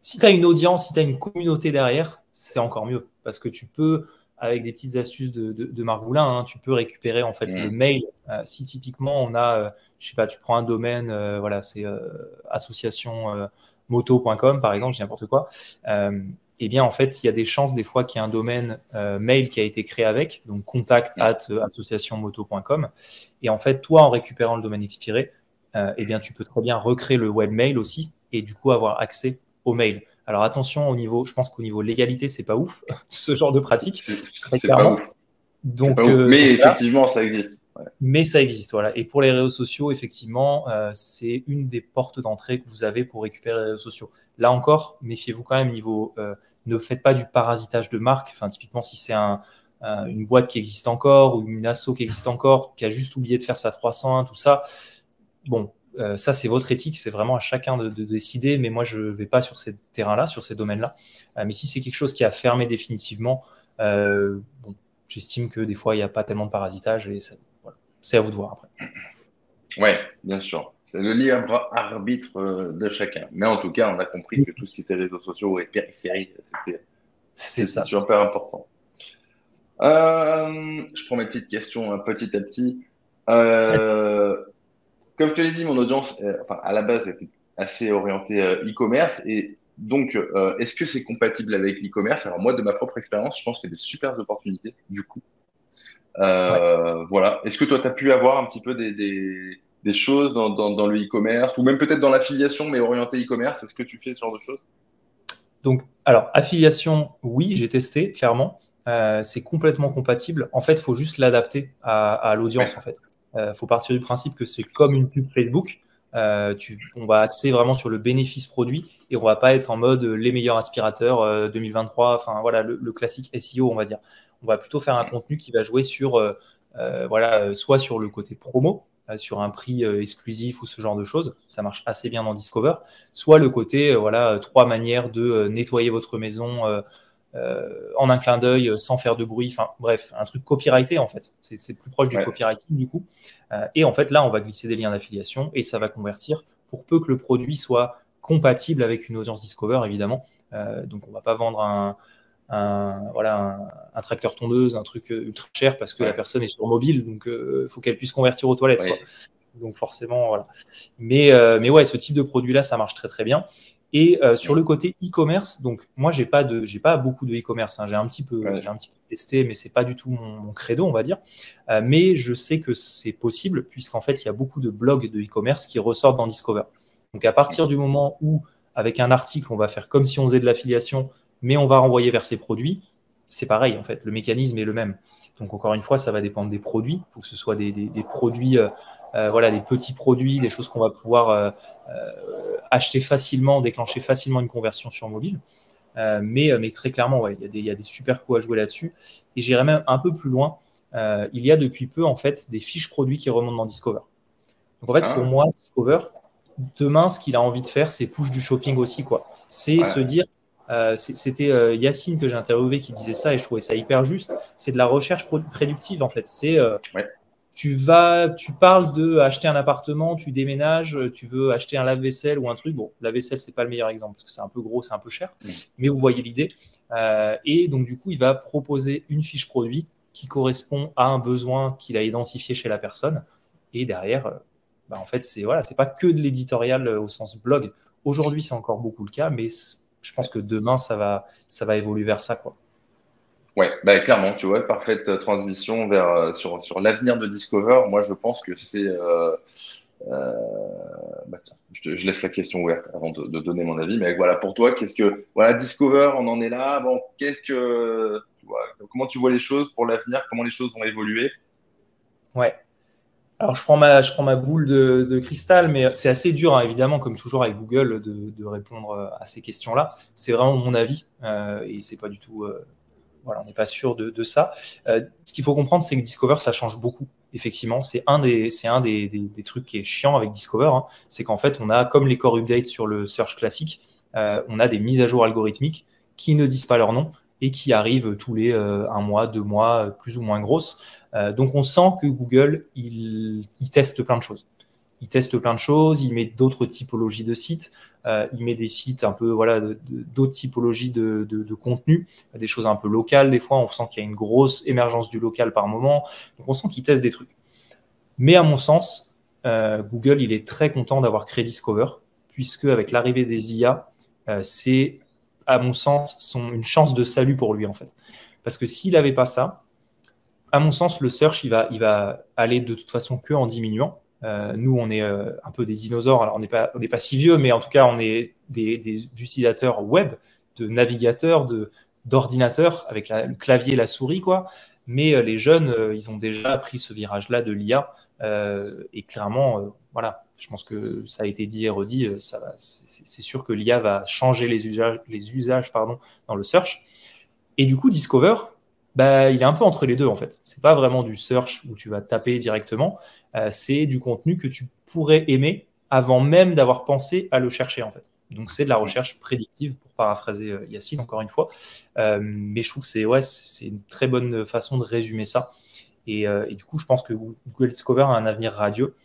Si tu as une audience, si tu as une communauté derrière, c'est encore mieux, parce que tu peux, avec des petites astuces de Margoulin, tu peux récupérer en fait le mail. Si typiquement on a, je sais pas, tu prends un domaine, voilà, c'est associationmoto.com par exemple, je dis n'importe quoi. Eh bien, en fait, il y a des chances des fois qu'il y ait un domaine mail qui a été créé avec, donc contact@associationmoto.com. Et en fait, toi, en récupérant le domaine expiré, eh bien, tu peux très bien recréer le webmail aussi et du coup avoir accès au mail. Alors attention au niveau, je pense qu'au niveau légalité, c'est pas ouf ce genre de pratique. C'est pas ouf. Donc, mais effectivement, ça existe. Ouais. Mais ça existe, voilà. Et pour les réseaux sociaux, effectivement, c'est une des portes d'entrée que vous avez pour récupérer les réseaux sociaux. Là encore, méfiez-vous quand même niveau. Ne faites pas du parasitage de marque. Enfin, typiquement, si c'est une boîte qui existe encore ou une asso qui existe encore, qui a juste oublié de faire sa 301, tout ça. Bon, ça, c'est votre éthique. C'est vraiment à chacun de décider. Mais moi, je ne vais pas sur ces terrains-là, sur ces domaines-là. Mais si c'est quelque chose qui a fermé définitivement, bon, j'estime que des fois, il n'y a pas tellement de parasitage et ça. C'est à vous de voir après. Ouais, bien sûr. C'est le libre arbitre de chacun. Mais en tout cas, on a compris que tout ce qui était réseaux sociaux et périphérie, c'était super important. Je prends mes petites questions petit à petit. Comme je te l'ai dit, mon audience, à la base, était assez orientée e-commerce. Et donc, est-ce que c'est compatible avec l'e-commerce? Alors moi, de ma propre expérience, je pense qu'il y a des super opportunités, du coup. Voilà. Est-ce que toi, tu as pu avoir un petit peu des choses dans le e-commerce ou même peut-être dans l'affiliation, mais orienté e-commerce? Est-ce que tu fais ce genre de choses? Donc, alors, affiliation, oui, j'ai testé, clairement. C'est complètement compatible. En fait, il faut juste l'adapter à l'audience, en fait. Faut partir du principe que c'est comme une pub Facebook. On va axer vraiment sur le bénéfice produit et on va pas être en mode les meilleurs aspirateurs 2023, enfin voilà, le classique SEO, on va dire. On va plutôt faire un contenu qui va jouer sur, soit sur le côté promo, sur un prix exclusif ou ce genre de choses. Ça marche assez bien dans Discover. Soit le côté, 3 manières de nettoyer votre maison en un clin d'œil, sans faire de bruit. Enfin, bref, un truc copyrighté, en fait. C'est plus proche du copywriting, du coup. Et en fait, là, on va glisser des liens d'affiliation et ça va convertir pour peu que le produit soit compatible avec une audience Discover, évidemment. Donc, on ne va pas vendre un tracteur tondeuse, un truc ultra cher parce que la personne est sur mobile, donc il faut qu'elle puisse convertir aux toilettes. Quoi. Donc forcément, voilà. Mais ouais, ce type de produit-là, ça marche très très bien. Et sur le côté e-commerce, donc moi, j'ai pas beaucoup de e-commerce. J'ai un petit peu testé, mais c'est pas du tout mon credo, on va dire. Mais je sais que c'est possible puisqu'en fait, il y a beaucoup de blogs de e-commerce qui ressortent dans Discover. Donc à partir du moment où, avec un article, on va faire comme si on faisait de l'affiliation, mais on va renvoyer vers ces produits, c'est pareil en fait. Le mécanisme est le même. Donc encore une fois, ça va dépendre des produits. Il faut que ce soit des produits. Des petits produits, des choses qu'on va pouvoir acheter facilement, déclencher facilement une conversion sur mobile. Mais très clairement, il y a des super coups à jouer là-dessus. Et j'irai même un peu plus loin. Il y a depuis peu, en fait, des fiches produits qui remontent dans Discover. Donc, en fait, pour moi, Discover, demain, ce qu'il a envie de faire, c'est push du shopping aussi, quoi. C'est se dire, c'était Yacine que j'ai interviewé qui disait ça et je trouvais ça hyper juste. C'est de la recherche prédictive, en fait. C'est tu parles de acheter un appartement, tu déménages, tu veux acheter un lave-vaisselle ou un truc. Bon, lave-vaisselle, c'est pas le meilleur exemple parce que c'est un peu gros, c'est un peu cher, mais vous voyez l'idée. Et donc, du coup, il va proposer une fiche produit qui correspond à un besoin qu'il a identifié chez la personne. Et derrière, en fait, c'est pas que de l'éditorial au sens blog. Aujourd'hui, c'est encore beaucoup le cas, mais je pense que demain, ça va évoluer vers ça, quoi. Ouais, clairement, tu vois, parfaite transition vers sur l'avenir de Discover. Moi, je pense que Bah, tiens, je laisse la question ouverte avant de donner mon avis. Mais voilà, pour toi, qu'est-ce que voilà, Discover, on en est là. Bon, qu'est-ce que tu vois, comment tu vois les choses pour l'avenir? Comment les choses vont évoluer? Ouais. Alors, je prends ma boule de cristal, mais c'est assez dur, hein, évidemment, comme toujours avec Google, de répondre à ces questions-là. C'est vraiment mon avis, et c'est pas du tout. Voilà, on n'est pas sûr de ça. Ce qu'il faut comprendre, c'est que Discover, ça change beaucoup. Effectivement, c'est un des trucs qui est chiant avec Discover, hein. C'est qu'en fait, on a, comme les core updates sur le search classique, on a des mises à jour algorithmiques qui ne disent pas leur nom et qui arrivent tous les un mois, 2 mois, plus ou moins grosses. Donc, on sent que Google, il teste plein de choses. Il teste plein de choses, il met d'autres typologies de sites, il met des sites un peu, voilà, d'autres typologies de contenu, des choses un peu locales. Des fois, on sent qu'il y a une grosse émergence du local par moment. Donc, on sent qu'il teste des trucs. Mais à mon sens, Google, il est très content d'avoir créé Discover, puisque avec l'arrivée des IA, c'est, à mon sens, une chance de salut pour lui, en fait. Parce que s'il n'avait pas ça, à mon sens, le search, il va aller de toute façon que en diminuant. Nous, on est un peu des dinosaures. Alors, on n'est pas si vieux, mais en tout cas, on est des utilisateurs web, de navigateurs, d'ordinateurs, avec le clavier et la souris, quoi. Mais les jeunes, ils ont déjà pris ce virage-là de l'IA. Et clairement, voilà, je pense que ça a été dit et redit. C'est sûr que l'IA va changer les usages pardon, dans le search. Et du coup, Discover, bah, il est un peu entre les deux, en fait. C'est pas vraiment du search où tu vas taper directement. C'est du contenu que tu pourrais aimer avant même d'avoir pensé à le chercher, en fait. Donc, c'est de la recherche prédictive, pour paraphraser Yacine, encore une fois. Mais je trouve que c'est une très bonne façon de résumer ça. Et du coup, je pense que Google Discover a un avenir radieux,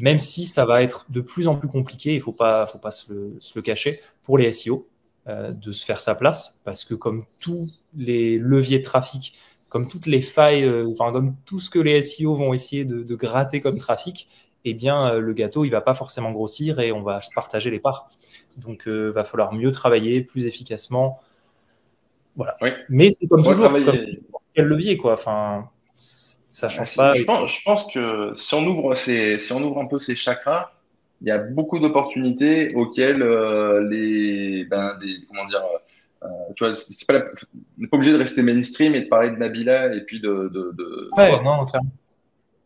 même si ça va être de plus en plus compliqué, il ne faut pas se le cacher, pour les SEO, de se faire sa place, parce que comme tous les leviers de trafic, comme toutes les failles, enfin, comme tout ce que les SEO vont essayer de gratter comme trafic, eh bien, le gâteau, il va pas forcément grossir et on va se partager les parts. Donc, va falloir mieux travailler, plus efficacement. Voilà. Oui. Mais c'est comme Moi, toujours, comme travailler. quel levier, quoi. Enfin, ça change pas. Je pense que si on ouvre un peu ces chakras, il y a beaucoup d'opportunités auxquelles comment dire, tu vois, c'est pas on n'est pas obligé de rester mainstream et de parler de Nabila et puis tu Ouais, vois, non, clairement.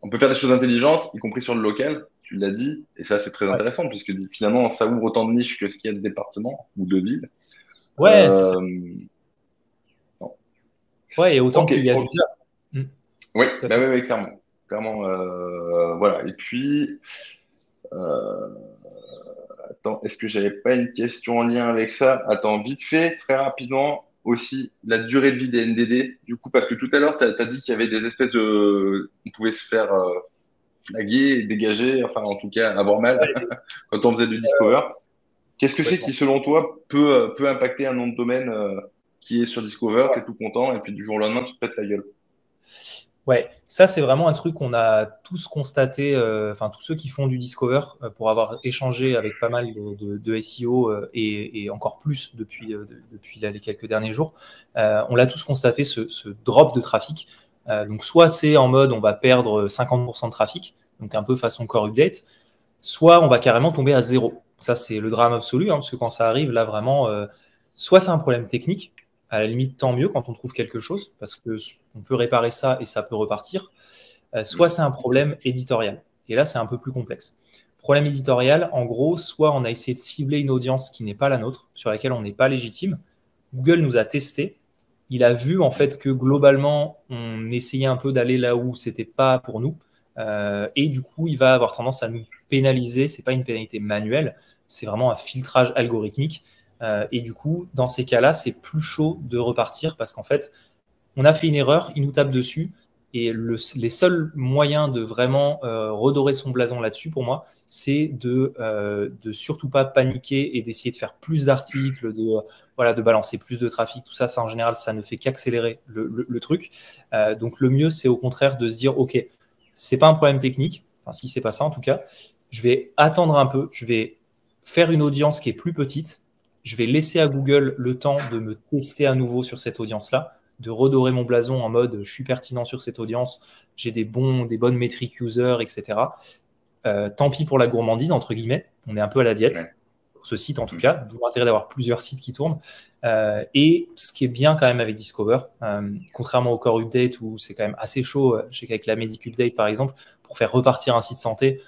on peut faire des choses intelligentes, y compris sur le local, tu l'as dit, et ça c'est très Ouais, intéressant puisque finalement ça ouvre autant de niches que ce qu'il y a de départements ou de villes. ouais, c'est ça. Euh, non. Ouais, et autant Ok, qu'il y a ok. d'usage. Mm, Oui, tout à bah fait. oui, oui, clairement. Clairement, voilà. Et puis, euh, attends, est-ce que j'avais pas une question en lien avec ça? Attends, vite fait, très rapidement, aussi, la durée de vie des NDD. Du coup, parce que tout à l'heure, tu as dit qu'il y avait des espèces de... On pouvait se faire flaguer, dégager, enfin, en tout cas, avoir mal Ouais, quand on faisait du Discover. Qu'est-ce que c'est qui, complètement. selon toi, peut impacter un nom de domaine qui est sur Discover, tu es tout content, et puis du jour au lendemain, tu te pètes la gueule? Ouais, ça c'est vraiment un truc qu'on a tous constaté, enfin tous ceux qui font du Discover, pour avoir échangé avec pas mal de SEO, et encore plus depuis là, les quelques derniers jours, on l'a tous constaté ce drop de trafic. Donc soit c'est en mode on va perdre 50% de trafic, donc un peu façon core update, soit on va carrément tomber à zéro. Ça, c'est le drame absolu, hein, parce que quand ça arrive, là, vraiment, soit c'est un problème technique, à la limite, tant mieux quand on trouve quelque chose, parce qu'on peut réparer ça et ça peut repartir, soit c'est un problème éditorial. Et là, c'est un peu plus complexe. Problème éditorial, en gros, soit on a essayé de cibler une audience qui n'est pas la nôtre, sur laquelle on n'est pas légitime. Google nous a testé. Il a vu en fait que globalement, on essayait un peu d'aller là où c'était pas pour nous. Et du coup, il va avoir tendance à nous pénaliser. C'est pas une pénalité manuelle, c'est vraiment un filtrage algorithmique. Et du coup, dans ces cas-là, c'est plus chaud de repartir parce qu'en fait, on a fait une erreur, il nous tape dessus. Et les seuls moyens de vraiment redorer son blason là-dessus, pour moi, c'est de surtout pas paniquer et d'essayer de faire plus d'articles, voilà, de balancer plus de trafic. Tout ça, ça en général, ça ne fait qu'accélérer le truc. Donc le mieux, c'est au contraire de se dire, OK, c'est pas un problème technique, enfin si c'est pas ça en tout cas, je vais attendre un peu, je vais faire une audience qui est plus petite, je vais laisser à Google le temps de me tester à nouveau sur cette audience-là, de redorer mon blason en mode je suis pertinent sur cette audience, j'ai des bonnes métriques user, etc. Tant pis pour la gourmandise, entre guillemets. On est un peu à la diète, Ouais. pour ce site en tout cas, d'où l'intérêt d'avoir plusieurs sites qui tournent. Et ce qui est bien quand même avec Discover, contrairement au Core Update où c'est quand même assez chaud, je sais qu'avec la Medic Update par exemple, pour faire repartir un site santé,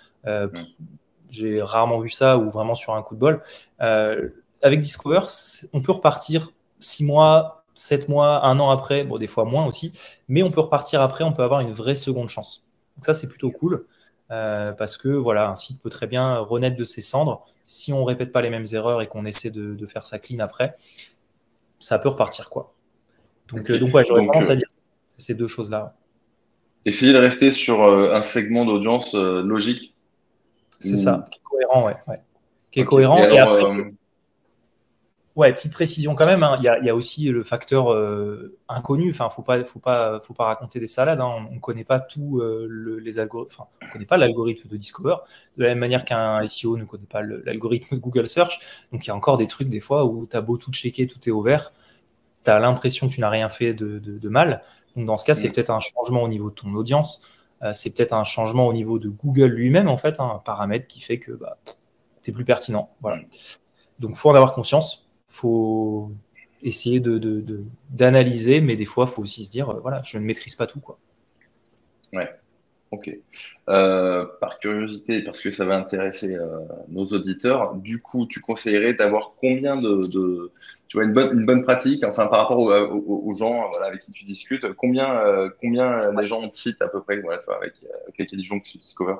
j'ai rarement vu ça ou vraiment sur un coup de bol. Avec Discover, on peut repartir 6 mois, 7 mois, 1 an après, bon, des fois moins aussi, mais on peut repartir après, on peut avoir une vraie seconde chance. Donc ça, c'est plutôt cool parce que voilà, un site peut très bien renaître de ses cendres. Si on ne répète pas les mêmes erreurs et qu'on essaie de faire ça clean après, ça peut repartir, quoi. Donc ouais, j'aurais tendance à dire ces deux choses-là. Essayer de rester sur un segment d'audience logique. C'est ça, qui est cohérent, ouais. Qui est Okay. cohérent. Et alors, après, ouais, petite précision quand même, hein. Il y a aussi le facteur inconnu. Enfin, faut pas raconter des salades, hein. On connaît pas tout les algorithmes. Enfin, on connaît pas l'algorithme de Discover de la même manière qu'un SEO ne connaît pas l'algorithme de Google Search. Donc, il y a encore des trucs des fois où tu as beau tout checker, tout est ouvert, tu as l'impression que tu n'as rien fait de mal. Donc, dans ce cas, c'est peut-être un changement au niveau de ton audience. C'est peut-être un changement au niveau de Google lui-même, en fait, hein, un paramètre qui fait que tu es plus pertinent. Voilà. Donc, il faut en avoir conscience. Faut essayer d'analyser, mais des fois, il faut aussi se dire, voilà, je ne maîtrise pas tout, quoi. Ouais, ok. Par curiosité, parce que ça va intéresser nos auditeurs, du coup, tu conseillerais d'avoir combien tu vois, une bonne pratique, enfin, par rapport aux gens voilà, avec qui tu discutes, combien les gens ont de sites à peu près, voilà, tu vois, avec lesquels ils jonglent sur Discover?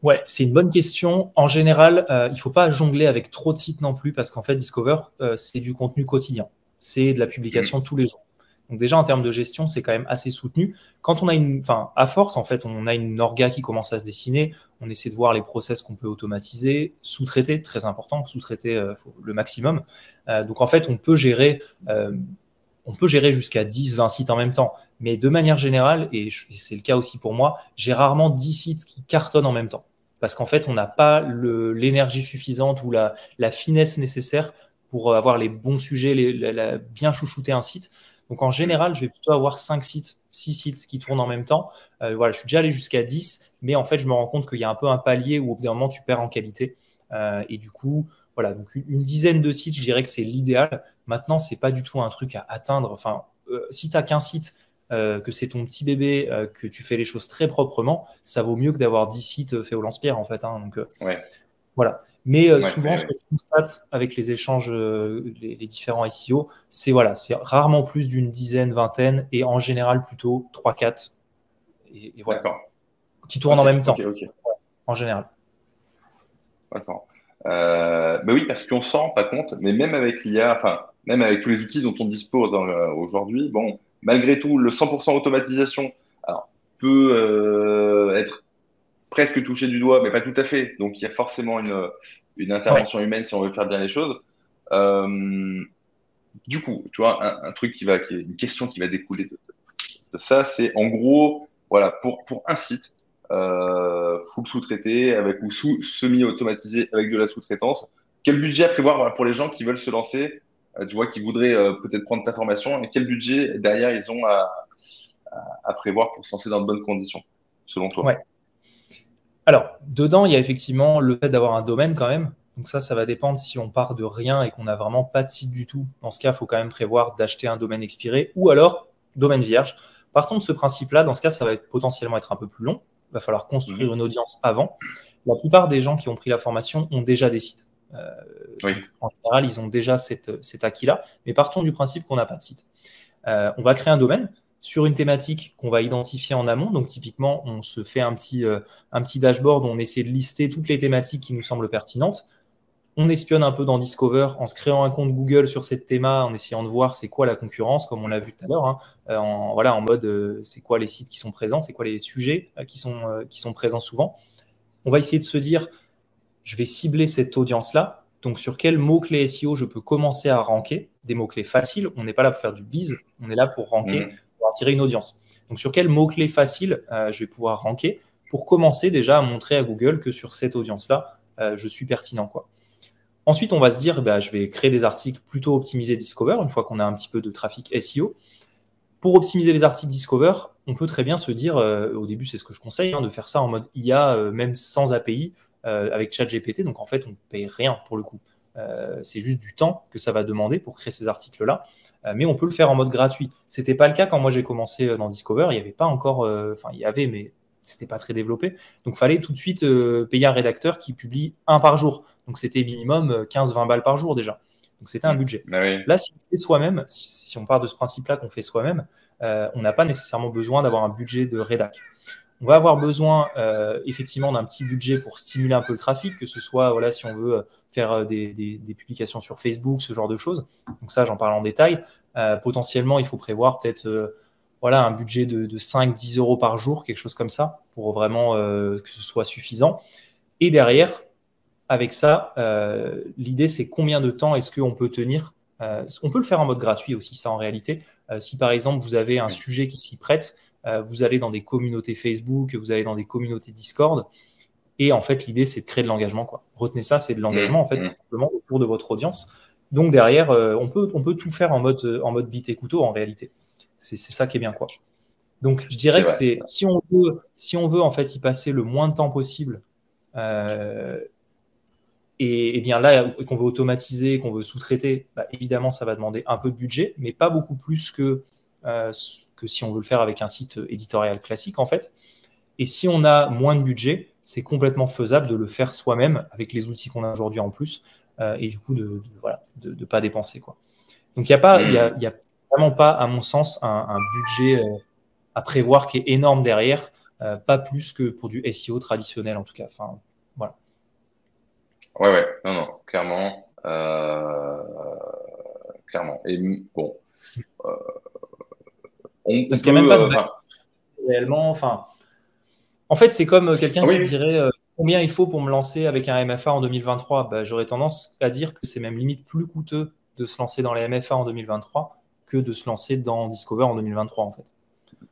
Ouais, c'est une bonne question. En général, il ne faut pas jongler avec trop de sites non plus, parce qu'en fait, Discover, c'est du contenu quotidien. C'est de la publication tous les jours. Donc déjà, en termes de gestion, c'est quand même assez soutenu. Quand on a à force, en fait, on a une orga qui commence à se dessiner, on essaie de voir les process qu'on peut automatiser, sous-traiter, très important, sous-traiter le maximum. Donc en fait, on peut gérer jusqu'à 10, 20 sites en même temps. Mais de manière générale, et c'est le cas aussi pour moi, j'ai rarement 10 sites qui cartonnent en même temps. Parce qu'en fait, on n'a pas l'énergie suffisante ou la finesse nécessaire pour avoir les bons sujets, bien chouchouter un site. Donc en général, je vais plutôt avoir 5 sites, 6 sites qui tournent en même temps. Voilà, je suis déjà allé jusqu'à 10, mais en fait, je me rends compte qu'il y a un peu un palier où au bout d'un moment, tu perds en qualité. Et du coup, voilà, donc une dizaine de sites, je dirais que c'est l'idéal. Maintenant, c'est pas du tout un truc à atteindre. Enfin, si tu n'as qu'un site, que c'est ton petit bébé, que tu fais les choses très proprement, ça vaut mieux que d'avoir 10 sites faits au lance-pierre, en fait, hein. Donc, Ouais. voilà. Mais souvent, Ouais. ce que je constate avec les échanges, les différents SEO, c'est rarement plus d'une dizaine, vingtaine, et en général plutôt 3-4. Et voilà. D'accord. Qui tournent en même temps, Ok. en général. D'accord. Ben oui, parce qu'on s'en rend pas compte, mais même avec l'IA, enfin, même avec tous les outils dont on dispose aujourd'hui, bon, malgré tout, le 100% automatisation, alors, peut être presque touché du doigt, mais pas tout à fait. Donc, il y a forcément une Ouais. intervention humaine si on veut faire bien les choses. Euh, du coup, tu vois, un truc une question qui va découler de ça, c'est en gros, voilà, pour un site, full sous-traité avec ou semi-automatisé avec de la sous-traitance, quel budget à prévoir voilà, pour les gens qui veulent se lancer, tu vois, qui voudraient peut-être prendre ta formation, et quel budget derrière ils ont à prévoir pour se lancer dans de bonnes conditions, selon toi? Ouais. Alors, dedans, il y a effectivement le fait d'avoir un domaine quand même. Donc ça va dépendre si on part de rien et qu'on n'a vraiment pas de site du tout. Dans ce cas, il faut quand même prévoir d'acheter un domaine expiré ou alors domaine vierge. Partons de ce principe-là. Dans ce cas, ça va potentiellement être un peu plus long. Il va falloir construire Mhm. une audience avant. La plupart des gens qui ont pris la formation ont déjà des sites. Oui. Donc, en général, ils ont déjà cet acquis-là. Mais partons du principe qu'on n'a pas de site. On va créer un domaine sur une thématique qu'on va identifier en amont. Donc, typiquement, on se fait un petit dashboard où on essaie de lister toutes les thématiques qui nous semblent pertinentes. On espionne un peu dans Discover en se créant un compte Google sur cette théma, en essayant de voir c'est quoi la concurrence, comme on l'a vu tout à l'heure, hein, en mode c'est quoi les sites qui sont présents, c'est quoi les sujets qui sont présents souvent. On va essayer de se dire, je vais cibler cette audience-là. Donc, sur quels mots-clés SEO je peux commencer à ranker? Des mots-clés faciles. On n'est pas là pour faire du bise, on est là pour ranker, Mhm. pour attirer une audience. Donc, sur quels mots-clés faciles je vais pouvoir ranker pour commencer déjà à montrer à Google que sur cette audience-là, je suis pertinent, quoi. Ensuite, on va se dire, je vais créer des articles plutôt optimisés Discover, une fois qu'on a un petit peu de trafic SEO. pour optimiser les articles Discover, on peut très bien se dire, au début c'est ce que je conseille, de faire ça en mode IA, même sans API, avec ChatGPT. Donc en fait, on ne paye rien pour le coup. C'est juste du temps que ça va demander pour créer ces articles-là. Mais on peut le faire en mode gratuit. Ce n'était pas le cas quand moi j'ai commencé dans Discover. Il n'y avait pas encore, enfin il y avait, mais c'était pas très développé. Donc il fallait tout de suite payer un rédacteur qui publie un par jour. Donc c'était minimum 15-20 balles par jour déjà. Donc c'était un budget. Ah oui. Là, si on fait soi-même, si on part de ce principe-là qu'on fait soi-même, on n'a pas nécessairement besoin d'avoir un budget de rédac. On va avoir besoin effectivement d'un petit budget pour stimuler un peu le trafic, que ce soit voilà, si on veut faire des publications sur Facebook, ce genre de choses. Donc ça, j'en parle en détail. Potentiellement, il faut prévoir peut-être voilà, un budget de 5-10 euros par jour, quelque chose comme ça, pour vraiment que ce soit suffisant. Et derrière, avec ça, l'idée, c'est combien de temps est-ce qu'on peut tenir. On peut le faire en mode gratuit aussi, ça en réalité. Si par exemple, vous avez un sujet qui s'y prête, vous allez dans des communautés Facebook, vous allez dans des communautés Discord, et en fait, l'idée, c'est de créer de l'engagement, quoi. Retenez ça, c'est de l'engagement, en fait, tout simplement autour de votre audience. Donc derrière, on peut tout faire en mode bite et couteau, en réalité. C'est ça qui est bien, quoi. Donc je dirais que c'est si on veut en fait y passer le moins de temps possible, et bien là, qu'on veut automatiser, qu'on veut sous-traiter, évidemment, ça va demander un peu de budget, mais pas beaucoup plus que si on veut le faire avec un site éditorial classique, en fait. Et si on a moins de budget, c'est complètement faisable de le faire soi-même avec les outils qu'on a aujourd'hui en plus, et du coup, de pas dépenser, quoi. Donc, il n'y a vraiment pas, à mon sens, un budget à prévoir qui est énorme derrière, pas plus que pour du SEO traditionnel, en tout cas. Enfin, voilà. Ouais, non, clairement. Clairement. Et bon, parce qu'il n'y a même pas de réellement. Enfin, en fait, c'est comme quelqu'un qui dirait combien il faut pour me lancer avec un MFA en 2023. J'aurais tendance à dire que c'est même limite plus coûteux de se lancer dans les MFA en 2023 que de se lancer dans Discover en 2023, en fait.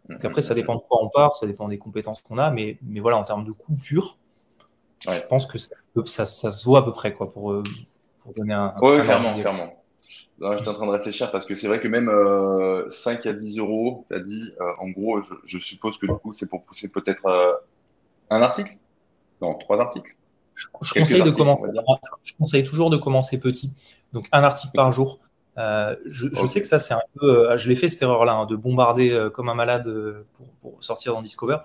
Donc après, ça dépend de quoi on part, ça dépend des compétences qu'on a, mais voilà, en termes de coût pur, je pense que ça se voit à peu près, quoi, pour donner un clairement. Là, j'étais en train de réfléchir parce que c'est vrai que même 5 à 10 euros, tu as dit, en gros, je suppose que du coup, c'est pour pousser peut-être un article? Non, 3 articles. Je conseille toujours de commencer petit. Donc, un article par jour. Je sais que ça, c'est un peu. Je l'ai fait cette erreur-là, de bombarder comme un malade pour sortir dans Discover.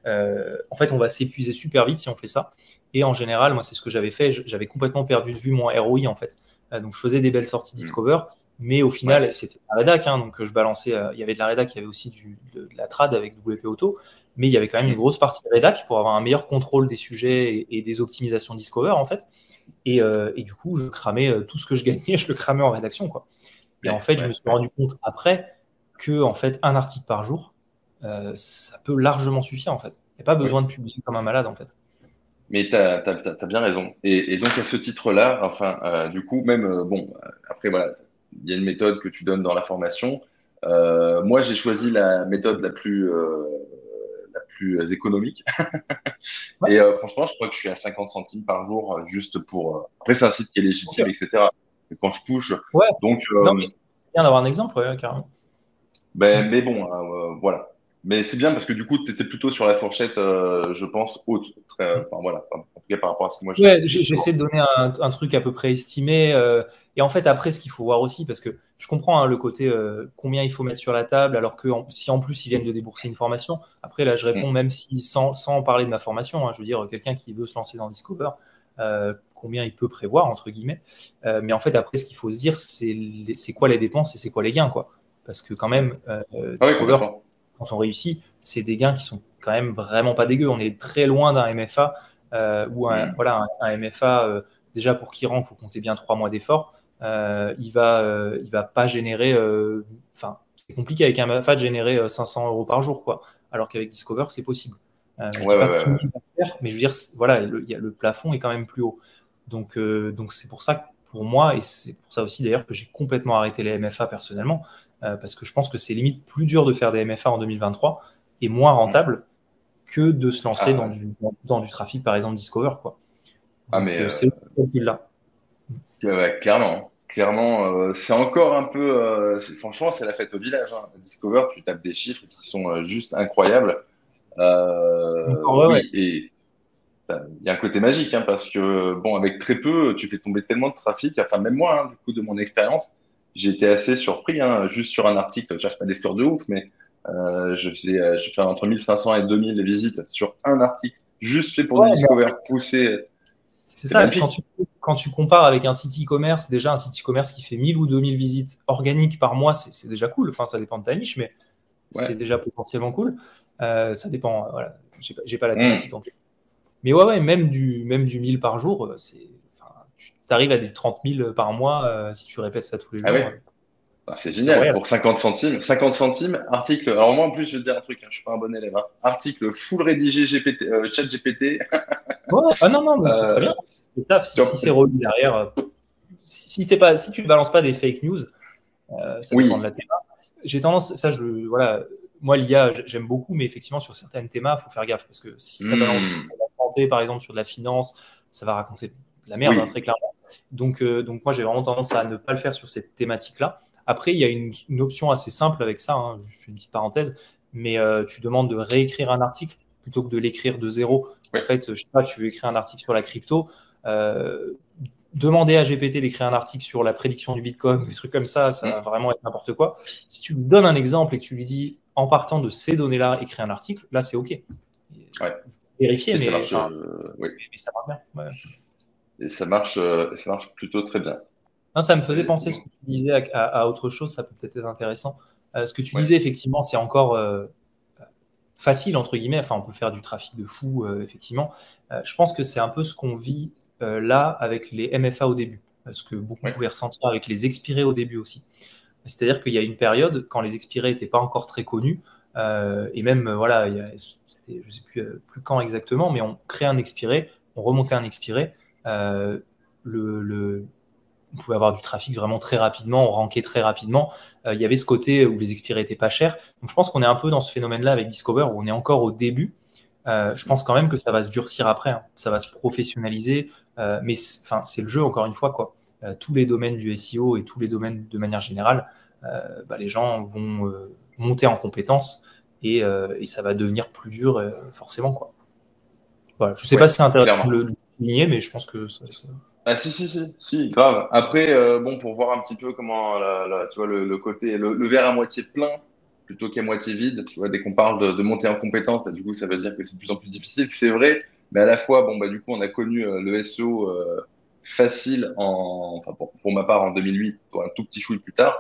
En fait, on va s'épuiser super vite si on fait ça. Et en général, moi, c'est ce que j'avais fait. J'avais complètement perdu de vue mon ROI, en fait. Donc, je faisais des belles sorties Discover. Mais au final, c'était de la rédac. Donc, je balançais. Il y avait de la rédac, il y avait aussi de la trad avec WP Auto. Mais il y avait quand même une grosse partie rédac pour avoir un meilleur contrôle des sujets et des optimisations Discover, en fait. Et du coup, je cramais tout ce que je gagnais, je le cramais en rédaction, quoi. Et en fait, je me suis rendu compte après que, en fait, un article par jour, ça peut largement suffire, en fait. Il n'y a pas besoin de publier comme un malade, en fait. Mais tu as bien raison. Et donc, à ce titre-là, enfin, du coup, même, bon, après, voilà, il y a une méthode que tu donnes dans la formation. Moi, j'ai choisi la méthode la plus économique. Et franchement, je crois que je suis à 50 centimes par jour, juste pour. Après, c'est un site qui est légitime, etc. Et quand je push, donc. Non, mais c'est bien d'avoir un exemple, carrément. Mais bon, voilà. Mais c'est bien parce que du coup, tu étais plutôt sur la fourchette, je pense, haute. Enfin, voilà. En tout cas, par rapport à ce que moi j'ai. J'essaie de donner un truc à peu près estimé. Et en fait, après, ce qu'il faut voir aussi, parce que je comprends le côté combien il faut mettre sur la table, alors que si en plus ils viennent de débourser une formation, après, là, je réponds même si sans parler de ma formation. Je veux dire, quelqu'un qui veut se lancer dans Discover, combien il peut prévoir, entre guillemets. Mais en fait, après, ce qu'il faut se dire, c'est quoi les dépenses et c'est quoi les gains, quoi. Parce que quand même, Discover, quand on réussit, c'est des gains qui sont quand même vraiment pas dégueux. On est très loin d'un MFA ou un MFA, déjà pour qu'il rentre, il faut compter bien 3 mois d'effort. Il va pas générer, c'est compliqué avec un MFA de générer 500 euros par jour, quoi. Alors qu'avec Discover, c'est possible. Je dis pas que tout le monde va faire, mais je veux dire, voilà, le plafond est quand même plus haut. Donc c'est pour ça que pour moi, et c'est pour ça aussi d'ailleurs que j'ai complètement arrêté les MFA personnellement, parce que je pense que c'est limite plus dur de faire des MFA en 2023 et moins rentable que de se lancer dans du trafic, par exemple Discover, quoi. Donc, c'est le calcul là. Clairement. Clairement, c'est encore un peu. Franchement, c'est la fête au village, hein. Discover, tu tapes des chiffres qui sont juste incroyables. Ouais, ouais. Oui, et il y a un côté magique, hein, parce que, bon, avec très peu, tu fais tomber tellement de trafic. Enfin, même moi, hein, du coup, de mon expérience, j'ai été assez surpris, hein, juste sur un article. Je ne pas des scores de ouf, mais je fais entre 1500 et 2000 visites sur un article, juste fait pour du Ouais, mais Discover, poussé. c'est C'est ça, quand magnifique. tu compares avec un site e-commerce, déjà un site e-commerce qui fait 1000 ou 2000 visites organiques par mois, c'est déjà cool. Enfin, ça dépend de ta niche, mais c'est Ouais. déjà potentiellement cool. Ça dépend, voilà, j'ai pas la Hmm. thématique en question. Mais ouais, ouais, même du 1000 par jour, enfin, tu arrives à des 30 000 par mois si tu répètes ça tous les Ah jours. ouais. Bah, c'est C'est génial. royal. Pour 50 centimes, 50 centimes, article. Alors moi, en plus, je vais te dire un truc, hein, je suis pas un bon élève, hein. Article full rédigé GPT, chat GPT. Ouais, ah non, non, mais c'est très bien. Euh, Et taf, si, tu vois, si c'est relu derrière, si tu ne balances pas des fake news, ça dépend de la oui, théma. J'ai tendance, voilà, moi l'IA j'aime beaucoup, mais effectivement sur certains thémas, il faut faire gaffe parce que si ça balance sur hmm, la santé, par exemple sur de la finance, ça va raconter de la merde, hein, oui, très clairement. Donc moi j'ai vraiment tendance à ne pas le faire sur cette thématique-là. Après, il y a une option assez simple avec ça, hein, je fais une petite parenthèse, mais tu demandes de réécrire un article plutôt que de l'écrire de zéro. oui, En fait, je sais pas, tu veux écrire un article sur la crypto, euh, demander à GPT d'écrire un article sur la prédiction du Bitcoin, des trucs comme ça va hmm, vraiment être n'importe quoi. Si tu lui donnes un exemple et que tu lui dis, en partant de ces données-là, écris un article, là, c'est OK. ouais. Vérifier, Et ça mais, marche, enfin, oui. mais ça marche bien. Ouais. Et ça marche plutôt très bien. Non, ça me faisait Et- penser ce que tu disais à autre chose, ça peut peut-être être intéressant. Ce que tu ouais, disais, effectivement, c'est encore facile, entre guillemets. Enfin, on peut faire du trafic de fou, effectivement. Je pense que c'est un peu ce qu'on vit là avec les MFA au début, ce que beaucoup ouais. pouvaient ressentir avec les expirés au début aussi. C'est-à-dire qu'il y a une période, quand les expirés n'étaient pas encore très connus, et même, voilà, je ne sais plus quand exactement, mais on crée un expiré, on remontait un expiré, le, le, on pouvait avoir du trafic vraiment très rapidement, on rankait très rapidement. Il y avait ce côté où les expirés étaient pas chers. Donc je pense qu'on est un peu dans ce phénomène-là avec Discover, où on est encore au début. Je pense quand même que ça va se durcir après, hein. Ça va se professionnaliser, mais c'est le jeu, encore une fois, quoi. Tous les domaines du SEO et tous les domaines de manière générale, les gens vont monter en compétences et ça va devenir plus dur, forcément, quoi. Voilà. Je ne sais pas Ouais, si c'est intéressant de clairement. le souligner, mais je pense que Ah si, si, si, si, grave. Après, bon, pour voir un petit peu comment, tu vois, le côté, le verre à moitié plein plutôt qu'à moitié vide, tu vois, dès qu'on parle de monter en compétence, bah, du coup, ça veut dire que c'est de plus en plus difficile. C'est vrai, mais à la fois, bon, bah, du coup, on a connu le SEO facile enfin, pour ma part en 2008, pour un tout petit chouille plus tard.